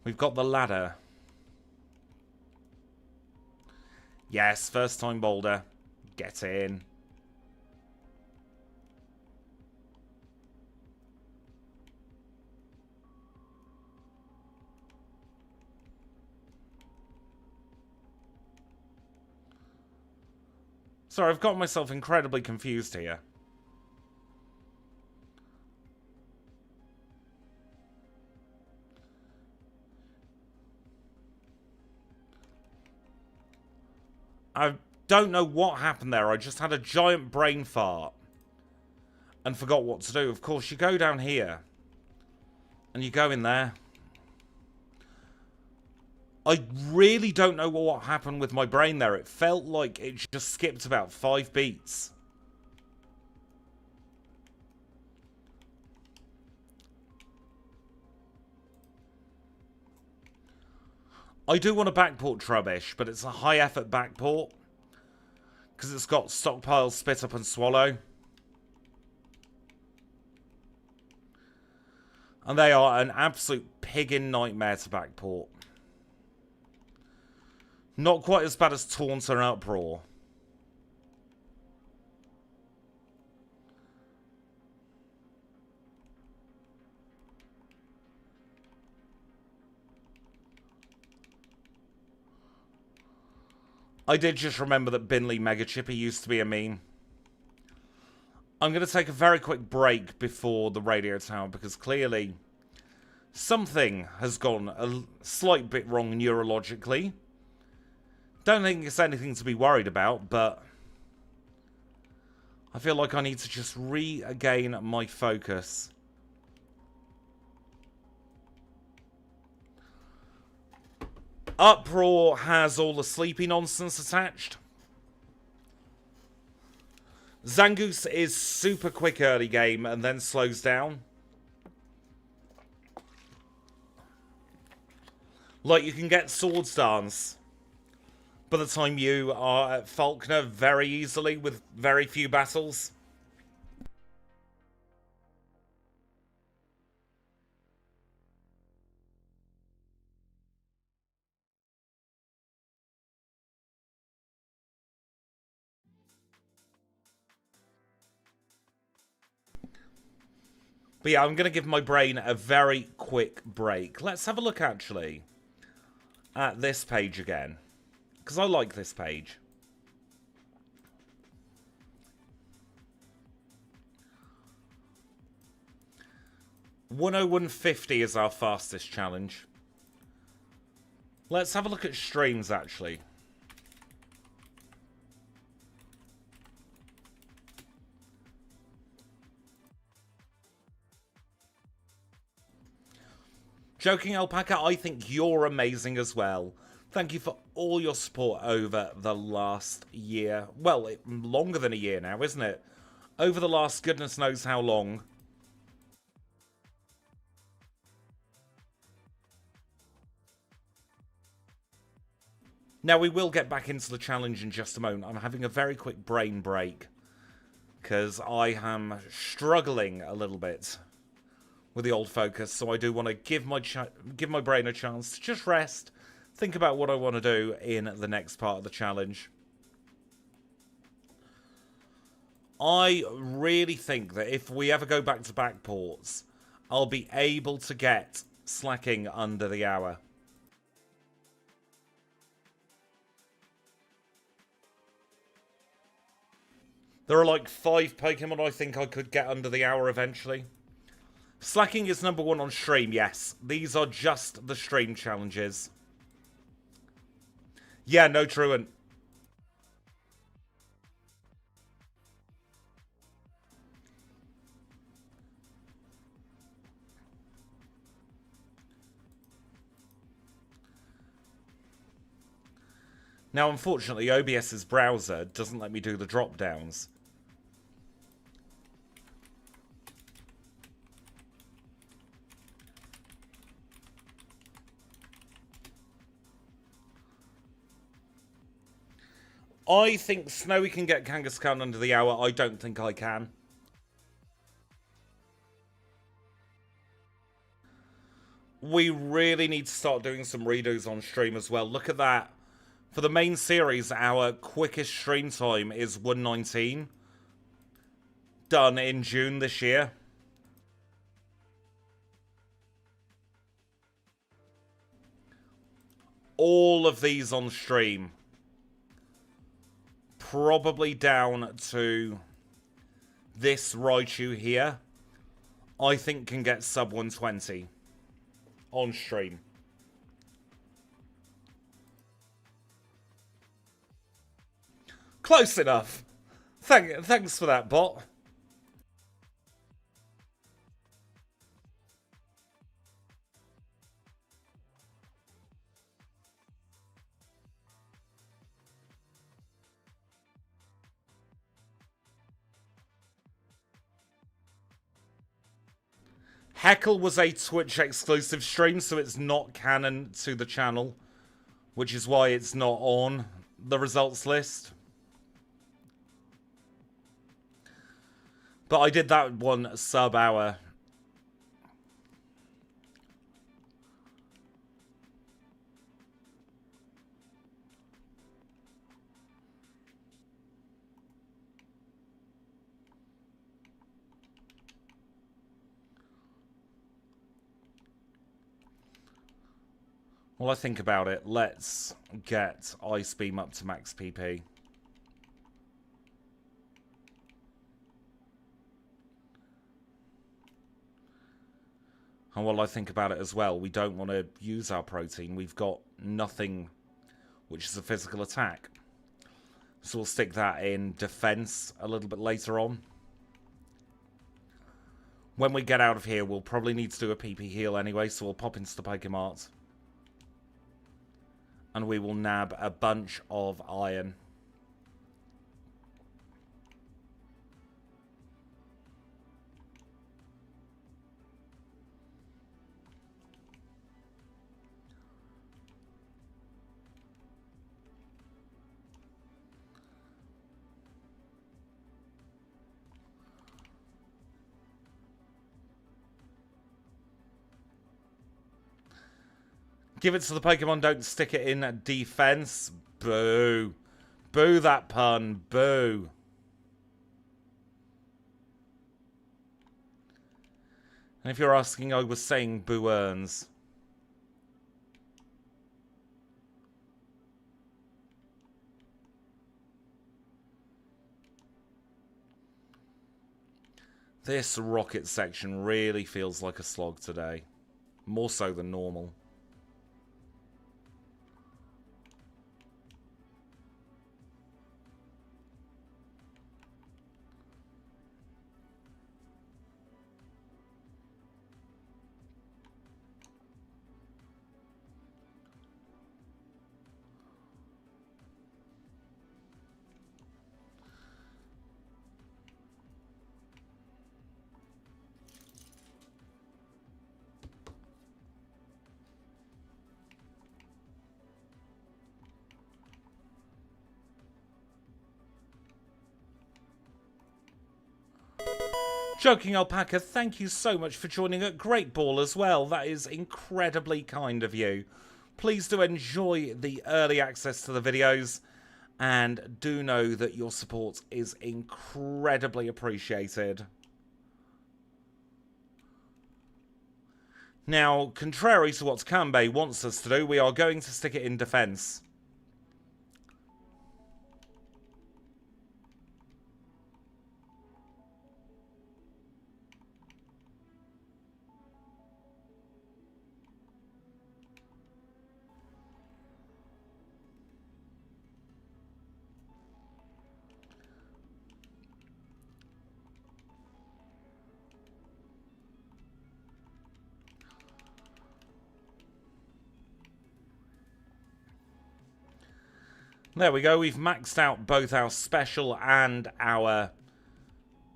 [SPEAKER 1] We've got the ladder. Yes, first time boulder. Get in. Sorry, I've got myself incredibly confused here. I don't know what happened there. I just had a giant brain fart and forgot what to do. Of course, you go down here and you go in there. I really don't know what happened with my brain there. It felt like it just skipped about 5 beats. I do want to backport Trubbish, but it's a high-effort backport. Because it's got Stockpile, Spit Up, and Swallow. And they are an absolute pigging nightmare to backport. Not quite as bad as Taunt and Uproar. I did just remember that Binley Mega Chippy used to be a meme. I'm going to take a very quick break before the radio tower because clearly Something has gone a slight bit wrong neurologically. Don't think it's anything to be worried about, but I feel like I need to just regain my focus. Uproar has all the sleepy nonsense attached. Zangoose is super quick early game and then slows down. Like, you can get Swords Dance by the time you are at Falconer very easily with very few battles. But yeah, I'm going to give my brain a very quick break. Let's have a look, actually, at this page again. Because I like this page. $101.50 is our fastest challenge. Let's have a look at streams, actually. Joking Alpaca, I think you're amazing as well. Thank you for all your support over the last year. Well, longer than a year now, isn't it? Over the last goodness knows how long. Now, we will get back into the challenge in just a moment. I'm having a very quick brain break because I am struggling a little bit with the old focus, so I do want to give my brain a chance to just rest, think about what I want to do in the next part of the challenge. I really think that if we ever go back to back ports, I'll be able to get slacking under the hour. There are like 5 Pokemon I think I could get under the hour eventually. Slacking is #1 on stream, yes. These are just the stream challenges. Yeah, no truant. Now, unfortunately, OBS's browser doesn't let me do the drop-downs. I think Snowy can get Kangaskhan under the hour. I don't think I can. We really need to start doing some redos on stream as well. Look at that. For the main series, our quickest stream time is 1:19. Done in June this year. All of these on stream. Probably down to this Raichu here. I think can get sub 120 on stream. Close enough. Thanks for that, bot. Heckle was a Twitch exclusive stream, so it's not canon to the channel, which is why it's not on the results list. But I did that one sub-hour. Well, I think about it. Let's get Ice Beam up to max PP. And while I think about it as well, we don't want to use our protein. We've got nothing which is a physical attack. So we'll stick that in defense a little bit later on. When we get out of here, we'll probably need to do a PP heal anyway, so we'll pop into the Pokemart. And we will nab a bunch of iron. Give it to the Pokemon, don't stick it in defense. Boo. Boo that pun. Boo. And if you're asking, I was saying boo earns. This rocket section really feels like a slog today. More so than normal. Joking Alpaca, thank you so much for joining at Great Ball as well. That is incredibly kind of you. Please do enjoy the early access to the videos, and do know that your support is incredibly appreciated. Now, contrary to what Kanbei wants us to do, we are going to stick it in defense. There we go, we've maxed out both our special and our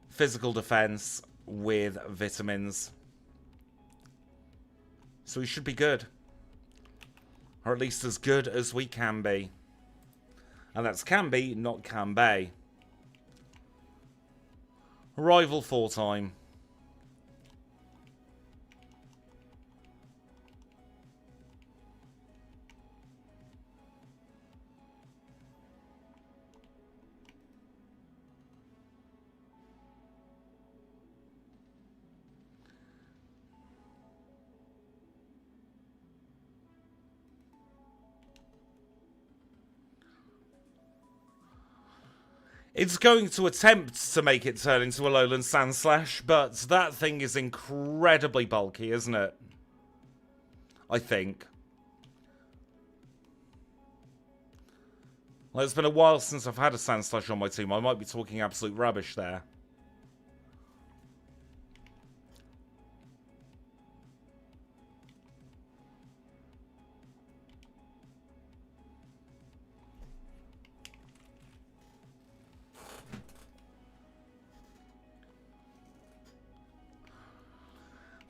[SPEAKER 1] physical defense with vitamins. So we should be good. Or at least as good as we can be. And that's can be, not Kanbei. Arrival 4 time. It's going to attempt to make it turn into a Alolan Sandslash, but that thing is incredibly bulky, isn't it? I think. Well, it's been a while since I've had a Sandslash on my team. I might be talking absolute rubbish there.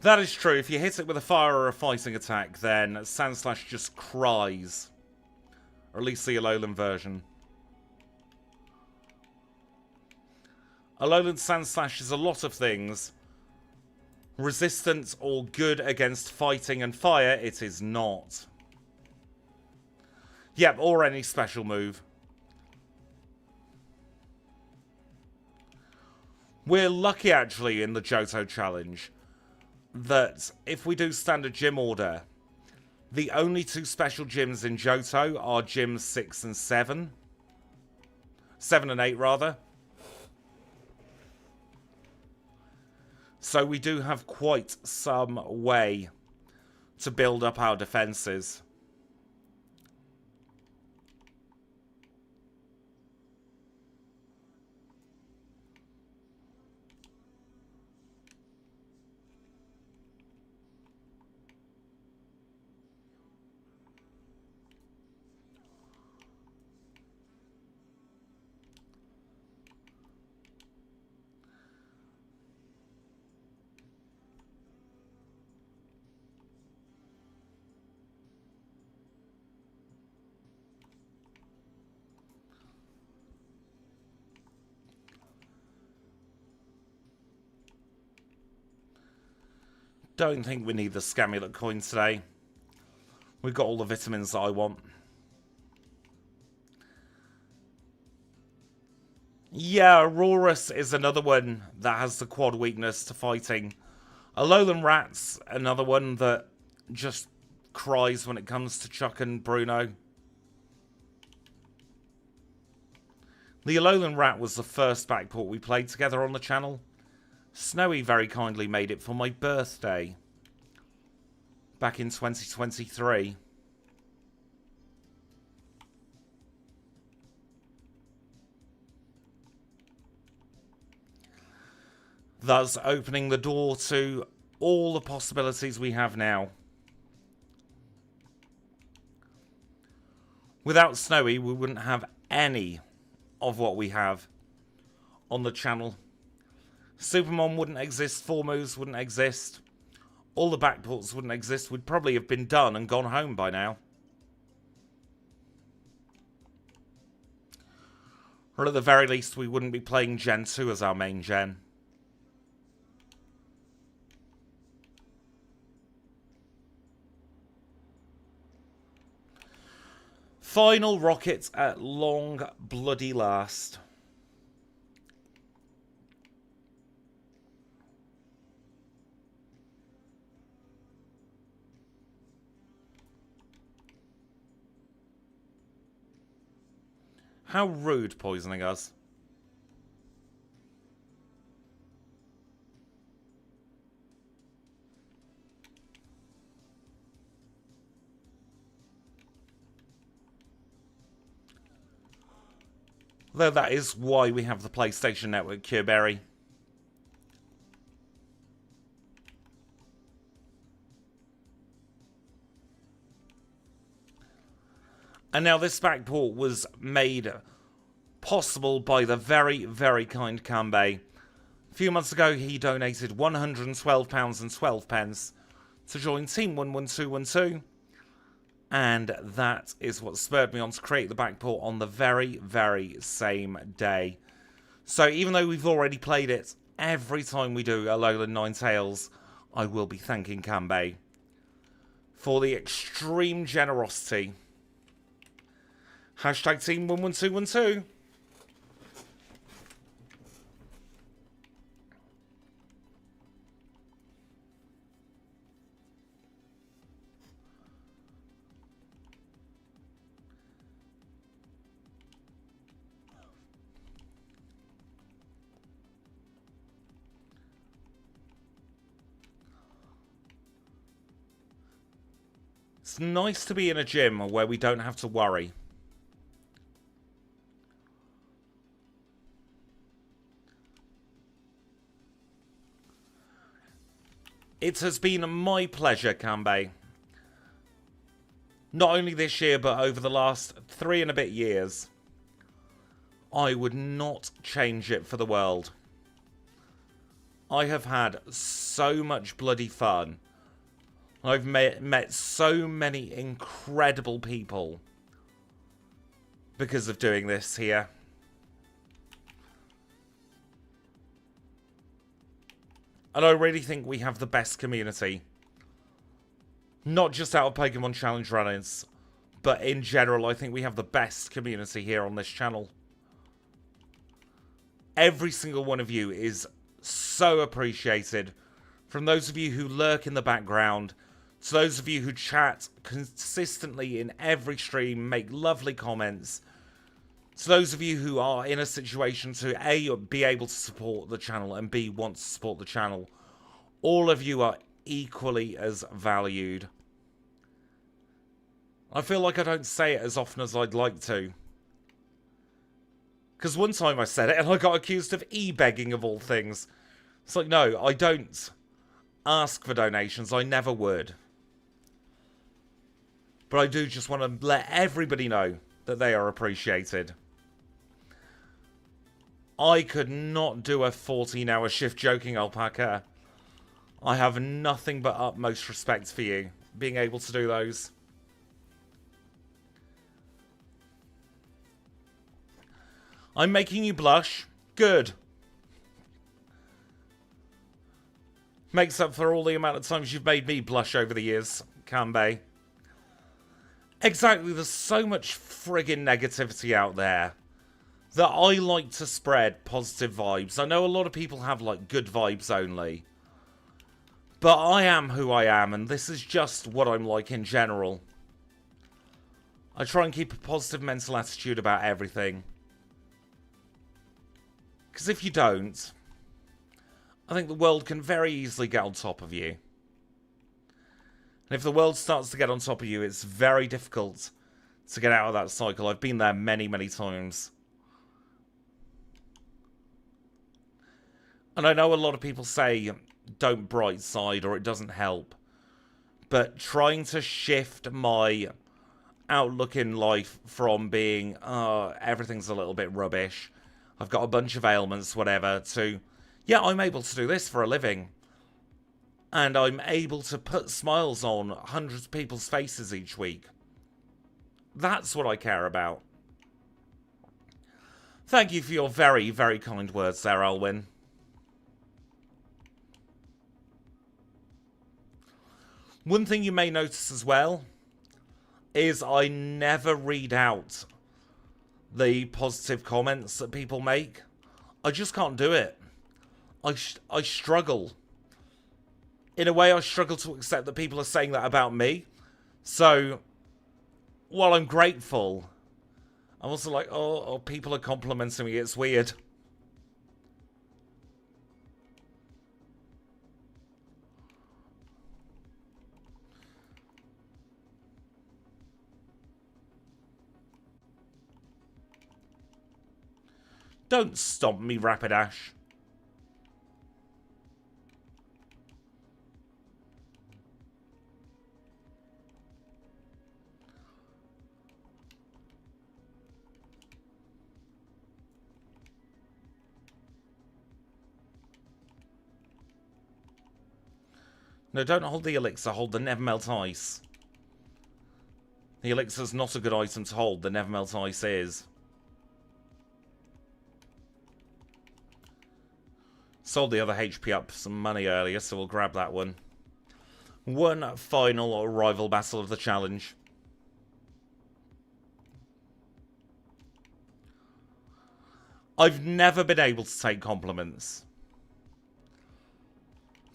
[SPEAKER 1] That is true. If you hit it with a fire or a fighting attack, then Sandslash just cries. Or at least the Alolan version. Alolan Sandslash is a lot of things. Resistant or good against fighting and fire, it is not. Yep, or any special move. We're lucky, actually, in the Johto challenge, that if we do standard gym order, the only 2 special gyms in Johto are gyms 6 and 7. 7 and 8, rather. So we do have quite some way to build up our defenses. Don't think we need the Scamulet coin today. We've got all the vitamins that I want. Yeah, Aurorus is another one that has the quad weakness to fighting. Alolan Rat's another one that just cries when it comes to Chuck and Bruno. The Alolan Rat was the first backport we played together on the channel. Snowy very kindly made it for my birthday back in 2023. Thus opening the door to all the possibilities we have now. Without Snowy, we wouldn't have any of what we have on the channel. Supermon wouldn't exist, 4 moves wouldn't exist, all the backports wouldn't exist, we'd probably have been done and gone home by now. Or at the very least, we wouldn't be playing Gen 2 as our main gen. Final rocket at long bloody last. How rude, poisoning us. Though that is why we have the PlayStation Network, Cureberry. And now this backport was made possible by the very, very kind Kanbei. A few months ago, he donated £112.12 to join Team 11212. And that is what spurred me on to create the backport on the very, very same day. So even though we've already played it, every time we do Alolan Ninetales, I will be thanking Kanbei for the extreme generosity. Hashtag Team 11212. It's nice to be in a gym where we don't have to worry. It has been my pleasure, Kanbei. Not only this year, but over the last 3 and a bit years. I would not change it for the world. I have had so much bloody fun. I've met so many incredible people because of doing this here. And I really think we have the best community. Not just out of Pokemon Challenge runners, but in general, I think we have the best community here on this channel. Every single one of you is so appreciated. From those of you who lurk in the background, to those of you who chat consistently in every stream, make lovely comments, to those of you who are in a situation to A, be able to support the channel, and B, want to support the channel, All of you are equally as valued. I feel like I don't say it as often as I'd like to. Because one time I said it and I got accused of e-begging of all things. It's like, no, I don't ask for donations. I never would. But I do just want to let everybody know that they are appreciated. I could not do a 14-hour shift, joking, Alpaca. I have nothing but utmost respect for you being able to do those. I'm making you blush. Good. Makes up for all the amount of times you've made me blush over the years, Kanbei. Exactly, there's so much friggin' negativity out there that I like to spread positive vibes. I know a lot of people have, like, good vibes only. But I am who I am, and this is just what I'm like in general. I try and keep a positive mental attitude about everything. Because if you don't, I think the world can very easily get on top of you. And if the world starts to get on top of you, it's very difficult to get out of that cycle. I've been there many, many times. And I know a lot of people say, don't bright side or it doesn't help. But trying to shift my outlook in life from being, everything's a little bit rubbish, I've got a bunch of ailments, whatever, to, yeah, I'm able to do this for a living. And I'm able to put smiles on hundreds of people's faces each week. That's what I care about. Thank you for your very, very kind words there, Alwyn. One thing you may notice as well is I never read out the positive comments that people make. I just can't do it. I struggle. In a way, I struggle to accept that people are saying that about me. So, while I'm grateful, I'm also like, oh, people are complimenting me. It's weird. Don't stomp me, Rapidash. No, don't hold the elixir. Hold the never melt ice. The elixir's not a good item to hold. The never melt ice is. Sold the other HP up for some money earlier, so we'll grab that one. One final rival battle of the challenge. I've never been able to take compliments.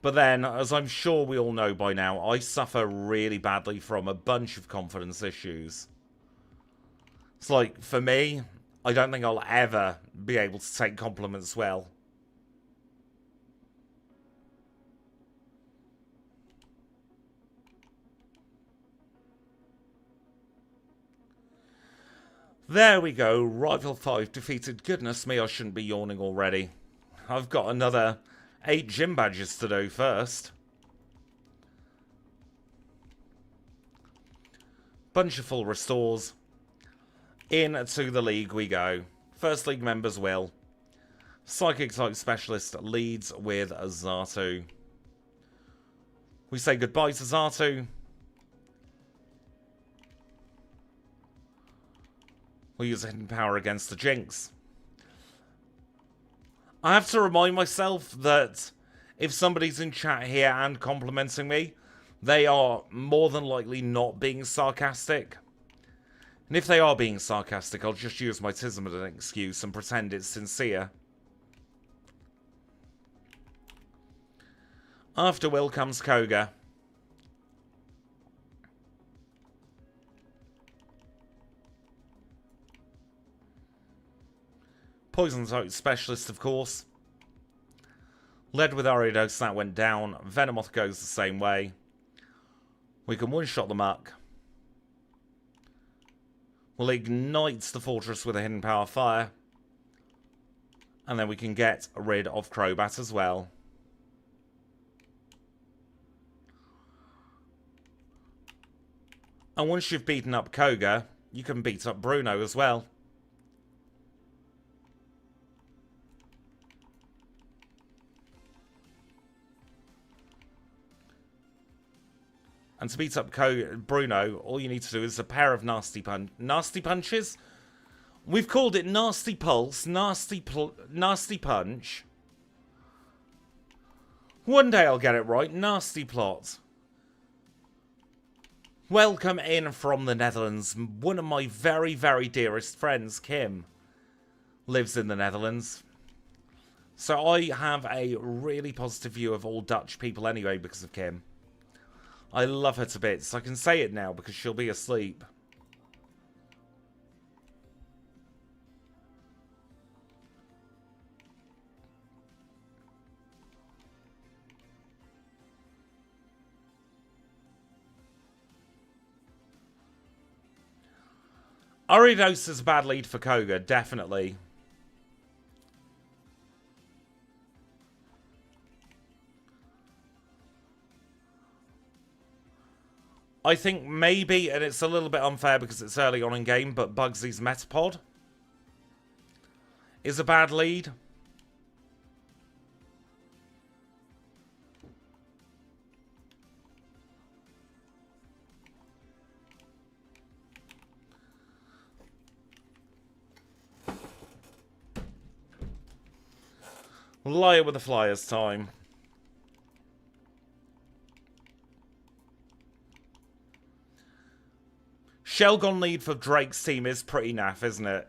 [SPEAKER 1] But then, as I'm sure we all know by now, I suffer really badly from a bunch of confidence issues. It's like, for me, I don't think I'll ever be able to take compliments well. There we go, Rival 5 defeated. Goodness me, I shouldn't be yawning already. I've got another 8 gym badges to do first. Bunch of full restores. Into the league we go. First league members will. Psychic type specialist leads with Xatu. We say goodbye to Xatu. We'll use a hidden power against the Jinx. I have to remind myself that if somebody's in chat here and complimenting me, they are more than likely not being sarcastic. And if they are being sarcastic, I'll just use my tism as an excuse and pretend it's sincere. After Will comes Koga. Poison type specialist, of course. Led with Ariados, that went down. Venomoth goes the same way. We can one-shot the Muck. We'll ignite the Fortress with a Hidden Power Fire. And then we can get rid of Crobat as well. And once you've beaten up Koga, you can beat up Bruno as well. And to beat up Bruno, all you need to do is a pair of nasty punches. We've called it Nasty Pulse, Nasty Punch. One day I'll get it right. Nasty Plot. Welcome in from the Netherlands. One of my very, very dearest friends, Kim, lives in the Netherlands. So I have a really positive view of all Dutch people anyway because of Kim. I love her to bits. I can say it now because she'll be asleep. Ariados is a bad lead for Koga, definitely. I think maybe, and it's a little bit unfair because it's early on in game, but Bugsy's Metapod is a bad lead. Liar with the Flyers time. Shelgon lead for Drake's team is pretty naff, isn't it?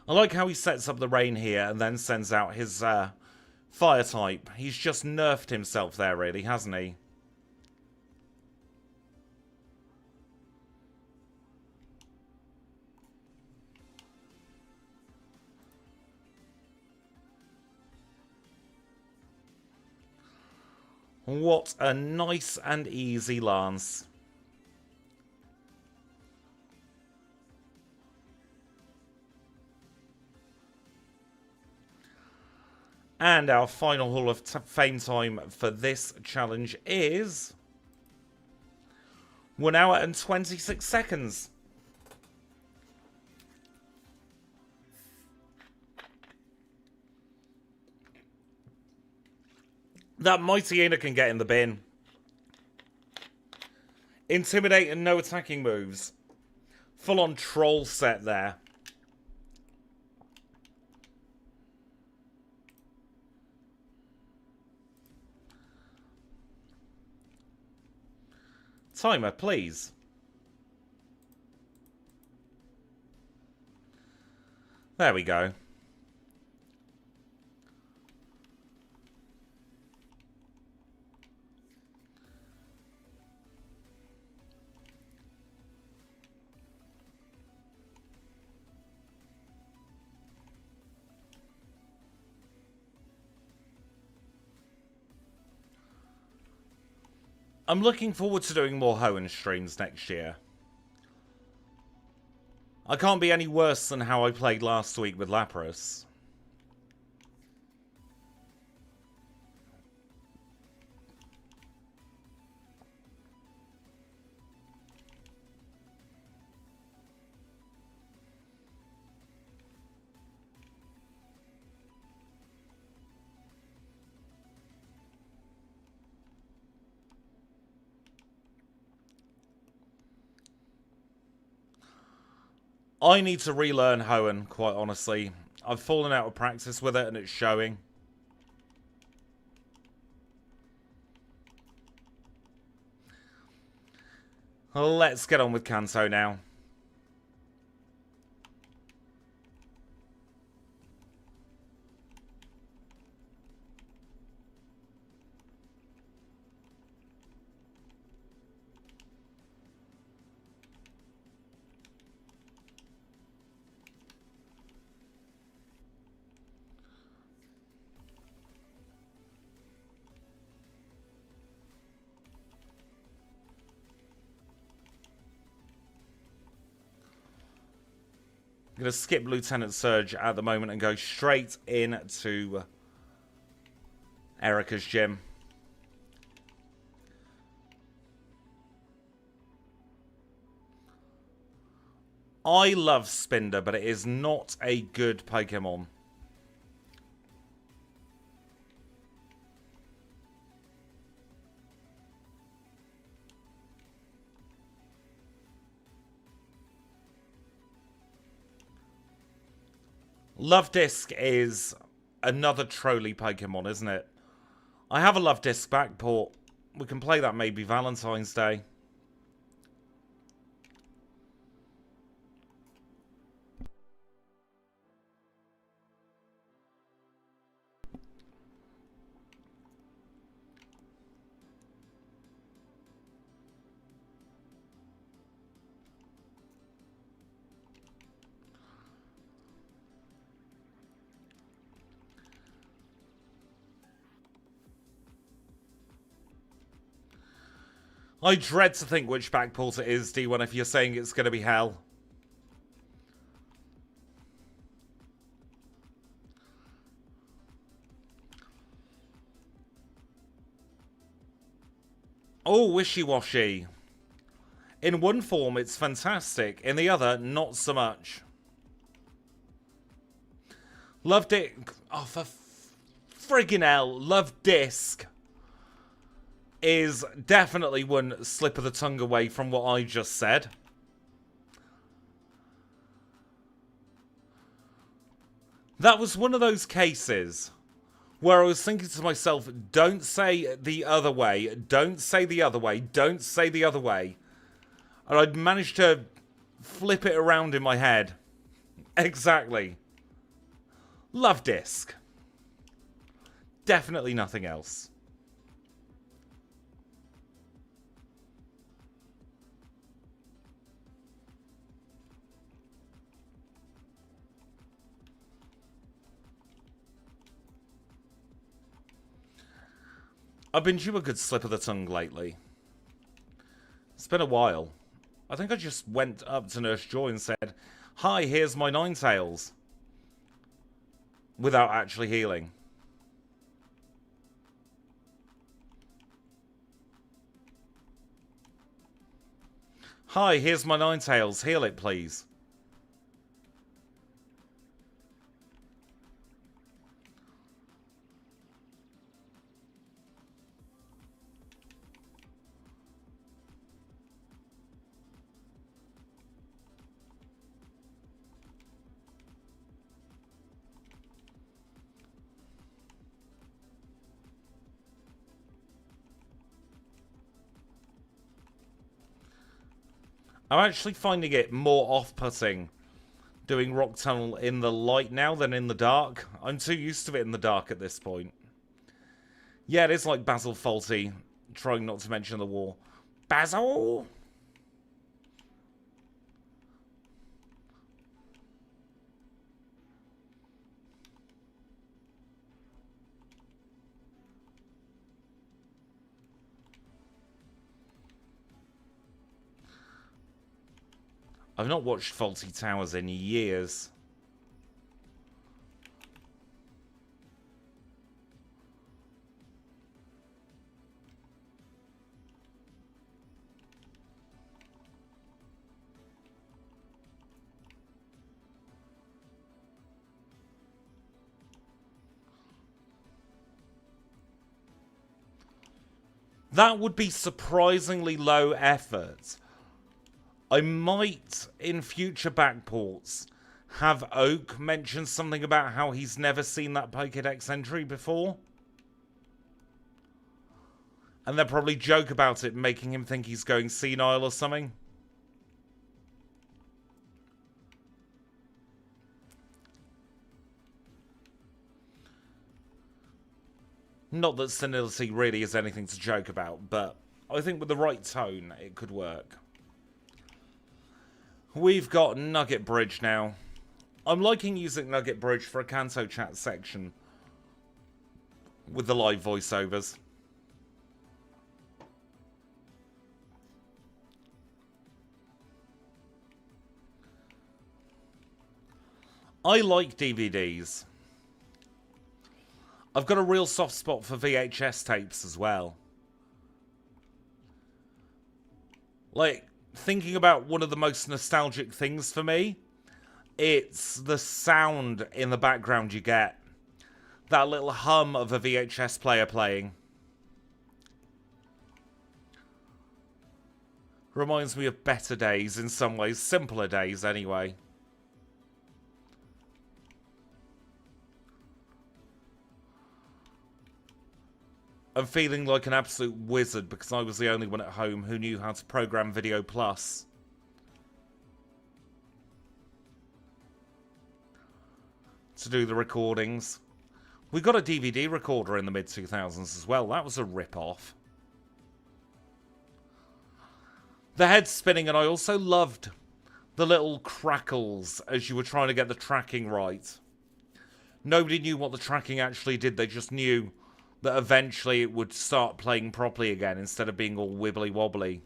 [SPEAKER 1] I like how he sets up the rain here and then sends out his fire type. He's just nerfed himself there, really, hasn't he? What a nice and easy lance. And our final Hall of Fame time for this challenge is 1 hour and 26 seconds. That Mightyena can get in the bin. Intimidate and no attacking moves. Full on troll set there. Timer, please. There we go. I'm looking forward to doing more Hoenn streams next year. I can't be any worse than how I played last week with Lapras. I need to relearn Hoenn, quite honestly. I've fallen out of practice with it and it's showing. Let's get on with Kanto now. I'm going to skip Lieutenant Surge at the moment and go straight into Erica's gym. I love Spinder, but it is not a good Pokemon. Love Disc is another trolley Pokemon, isn't it? I have a Love Disc backport. We can play that maybe Valentine's Day. I dread to think which backport it is, D1, if you're saying it's going to be hell. Oh, wishy-washy. In one form, it's fantastic. In the other, not so much. Loved it. Oh, for friggin' hell. Love Disc is definitely one slip of the tongue away from what I just said. That was one of those cases where I was thinking to myself, don't say the other way, don't say the other way, don't say the other way. And I'd managed to flip it around in my head. Exactly. Love Disc. Definitely nothing else. I've been due a good slip of the tongue lately. It's been a while. I think I just went up to Nurse Joy and said, "Hi, here's my Ninetales," without actually healing. "Hi, here's my Ninetales. Heal it, please." I'm actually finding it more off-putting doing Rock Tunnel in the light now than in the dark. I'm too used to it in the dark at this point. Yeah, it is like Basil Fawlty, trying not to mention the war. Basil! I've not watched Fawlty Towers in years. That would be surprisingly low effort. I might, in future backports, have Oak mention something about how he's never seen that Pokédex entry before. And then probably joke about it, making him think he's going senile or something. Not that senility really is anything to joke about, but I think with the right tone, it could work. We've got Nugget Bridge now. I'm liking using Nugget Bridge for a Kanto chat section with the live voiceovers. I like DVDs. I've got a real soft spot for VHS tapes as well. Like, thinking about one of the most nostalgic things for me, it's the sound in the background you get. That little hum of a VHS player playing. Reminds me of better days in some ways. Simpler days, anyway. I'm feeling like an absolute wizard because I was the only one at home who knew how to program Video Plus. To do the recordings. We got a DVD recorder in the mid-2000s as well. That was a rip-off. The head's spinning, and I also loved the little crackles as you were trying to get the tracking right. Nobody knew what the tracking actually did. They just knew that eventually it would start playing properly again instead of being all wibbly-wobbly.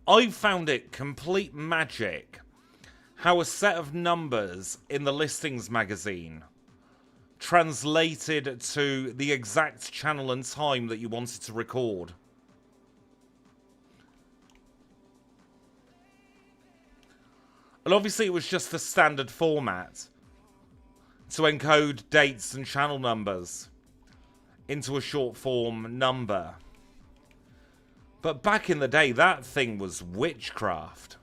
[SPEAKER 1] I found it complete magic how a set of numbers in the listings magazine translated to the exact channel and time that you wanted to record. And obviously it was just the standard format to encode dates and channel numbers into a short form number. But back in the day, that thing was witchcraft.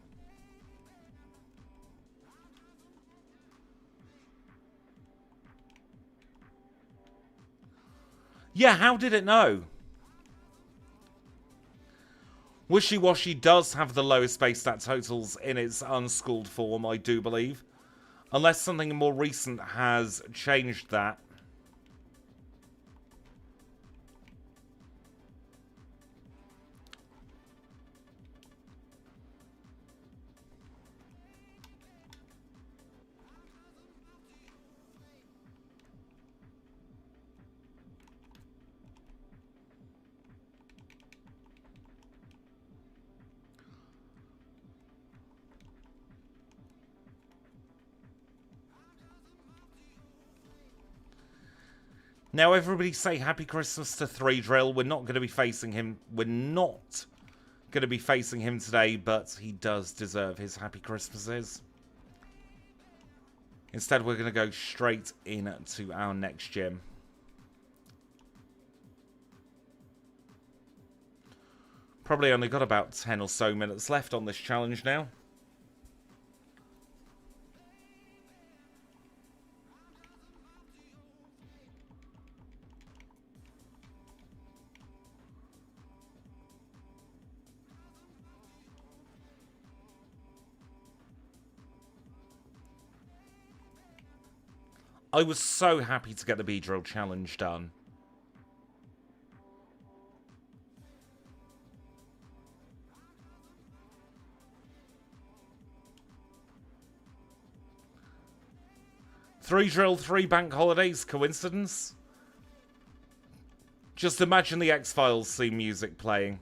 [SPEAKER 1] Yeah, how did it know? Wishy-Washy does have the lowest base stat totals in its unschooled form, I do believe. Unless something more recent has changed that. Now, everybody say Happy Christmas to 3 Drill. We're not going to be facing him. We're not going to be facing him today, but he does deserve his Happy Christmases. Instead, we're going to go straight into our next gym. Probably only got about 10 or so minutes left on this challenge now. I was so happy to get the B-Drill challenge done. Three drill, 3 bank holidays, coincidence? Just imagine the X-Files theme music playing.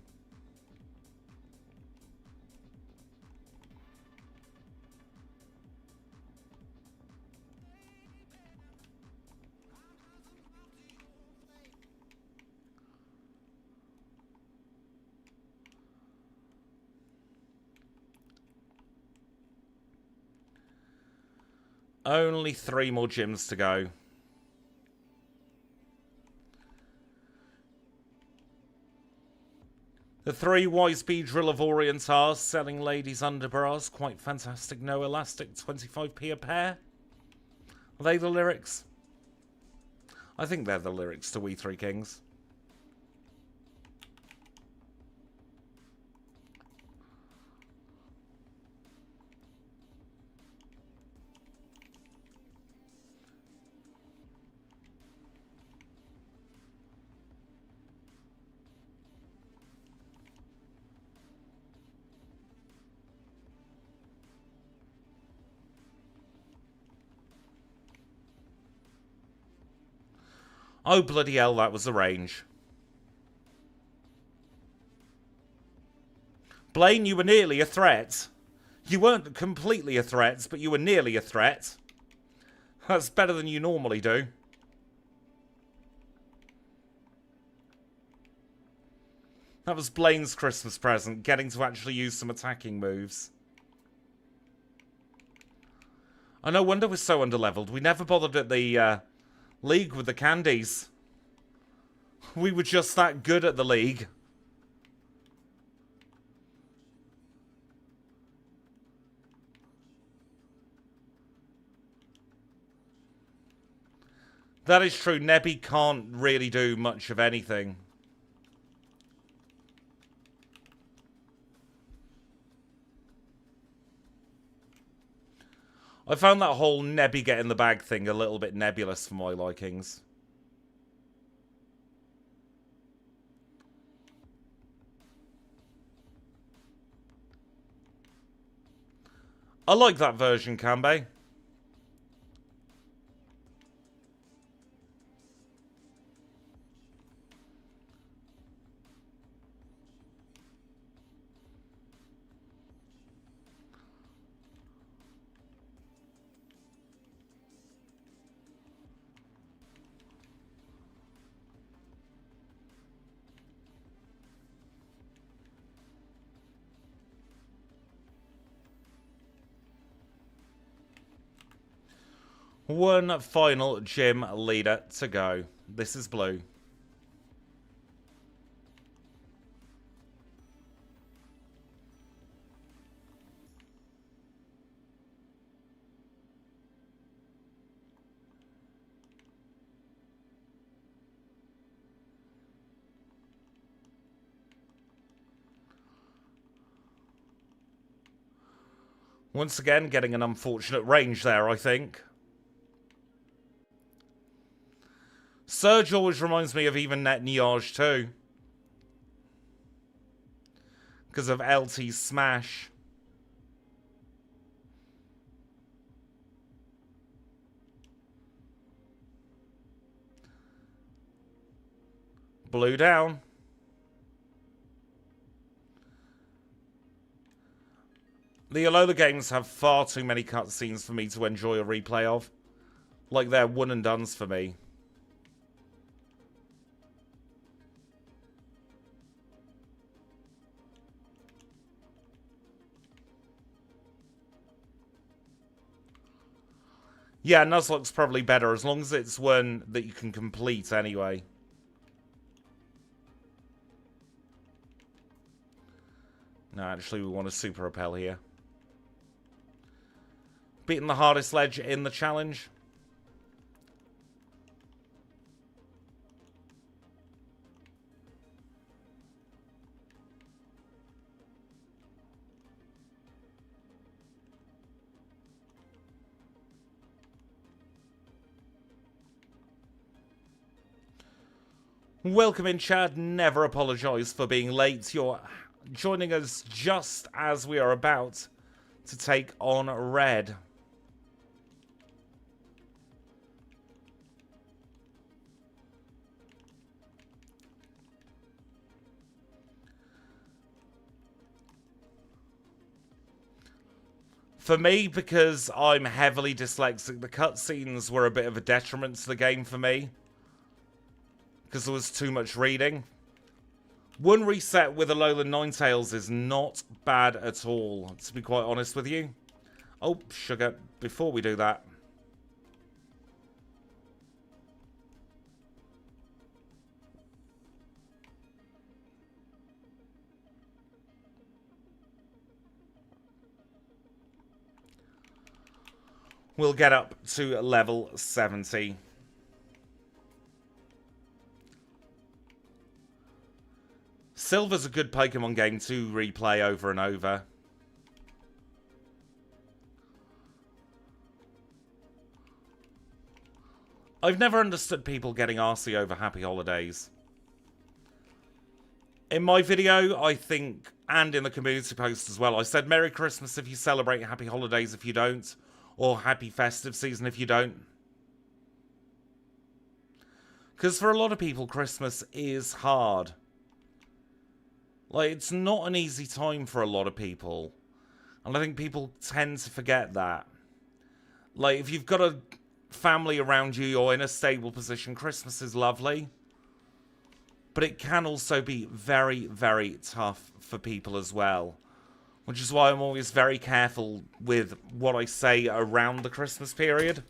[SPEAKER 1] Only 3 more gyms to go. The 3 wise B-Drill of Orient are selling ladies' underbras. Quite fantastic. No elastic. 25p a pair. Are they the lyrics? I think they're the lyrics to We Three Kings. Oh, bloody hell, that was the range. Blaine, you were nearly a threat. You weren't completely a threat, but you were nearly a threat. That's better than you normally do. That was Blaine's Christmas present, getting to actually use some attacking moves. Oh, no wonder we're so underleveled. We never bothered at the league with the candies. We were just that good at the league. That is true. Nebby can't really do much of anything. I found that whole Nebby get in the bag thing a little bit nebulous for my likings. I like that version, Kanbei. One final gym leader to go. This is blue. Once again, getting an unfortunate range there, I think. Surge always reminds me of even Net Niage too. Because of LT's smash. Blue down. The ALOLAN games have far too many cutscenes for me to enjoy a replay of. Like they're one and dones for me. Yeah, Nuzlocke's probably better, as long as it's one that you can complete anyway. No, actually, we want a super repel here. Beating the hardest ledge in the challenge. Welcome in, Chad. Never apologise for being late. You're joining us just as we are about to take on red. For me, because I'm heavily dyslexic, the cutscenes were a bit of a detriment to the game for me. Because there was too much reading. One reset with ALOLAN NINETALES is not bad at all, to be quite honest with you. Oh, sugar, before we do that. We'll get up to level 70. Silver's a good Pokemon game to replay over and over. I've never understood people getting arsey over Happy Holidays. In my video, I think, and in the community post as well, I said Merry Christmas if you celebrate, Happy Holidays if you don't, or Happy Festive Season if you don't. Because for a lot of people, Christmas is hard. Like, it's not an easy time for a lot of people. And I think people tend to forget that. Like, if you've got a family around you, you're in a stable position, Christmas is lovely. But it can also be very, very tough for people as well. Which is why I'm always very careful with what I say around the Christmas period.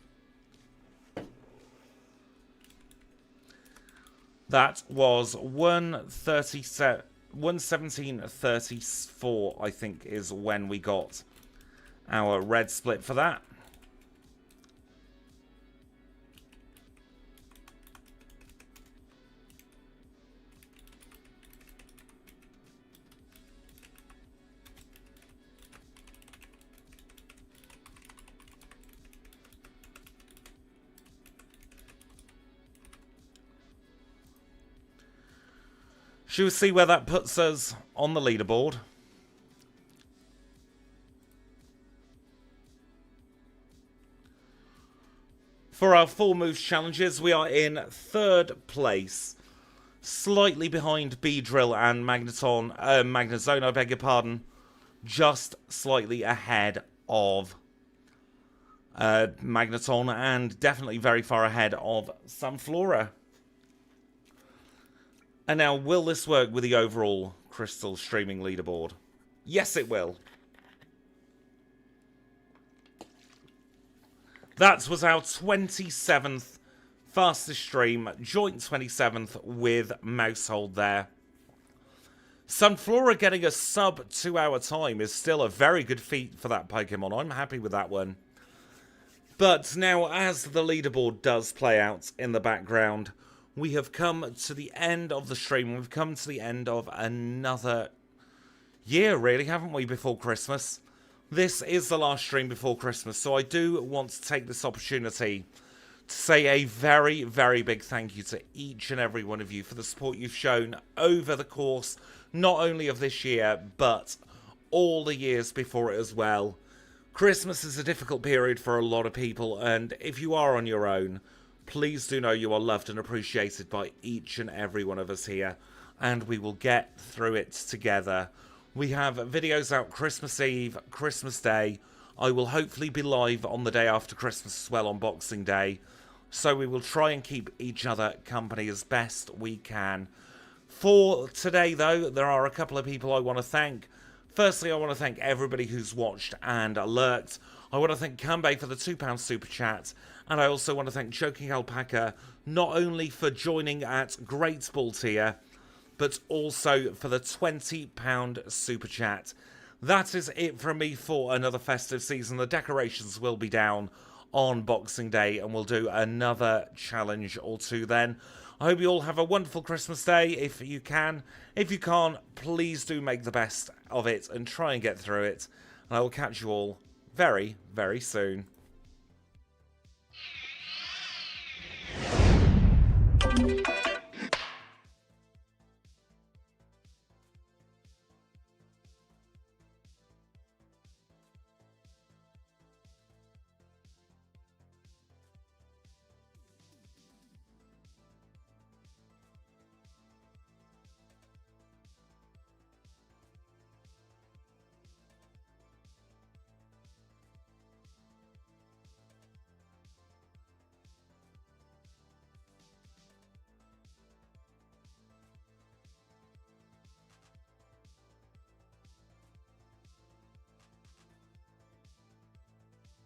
[SPEAKER 1] That was 117.34, I think, is when we got our red split for that. Should we see where that puts us on the leaderboard? For our 4 moves challenges, we are in 3rd place. Slightly behind B-Drill and Magnezone, I beg your pardon. Just slightly ahead of Magneton, and definitely very far ahead of Sunflora. And now, will this work with the overall Crystal streaming leaderboard? Yes, it will. That was our 27th fastest stream, joint 27th with Mousehold there. Sunflora getting a sub 2-hour time is still a very good feat for that Pokemon. I'm happy with that one. But now, as the leaderboard does play out in the background, we have come to the end of the stream. We've come to the end of another year, really, haven't we, before Christmas? This is the last stream before Christmas, so I do want to take this opportunity to say a very, very big thank you to each and every one of you for the support you've shown over the course, not only of this year, but all the years before it as well. Christmas is a difficult period for a lot of people, and if you are on your own, please do know you are loved and appreciated by each and every one of us here, and we will get through it together. We have videos out Christmas Eve, Christmas Day. I will hopefully be live on the day after Christmas as well, on Boxing Day. So we will try and keep each other company as best we can. For today, though, there are a couple of people I want to thank. Firstly, I want to thank everybody who's watched and lurked. I want to thank Kanbei for the £2 super chat. And I also want to thank Choking Alpaca, not only for joining at Great Ball tier, but also for the £20 super chat. That is it from me for another festive season. The decorations will be down on Boxing Day, and we'll do another challenge or two then. I hope you all have a wonderful Christmas day, if you can. If you can't, please do make the best of it and try and get through it. And I will catch you all very, very soon.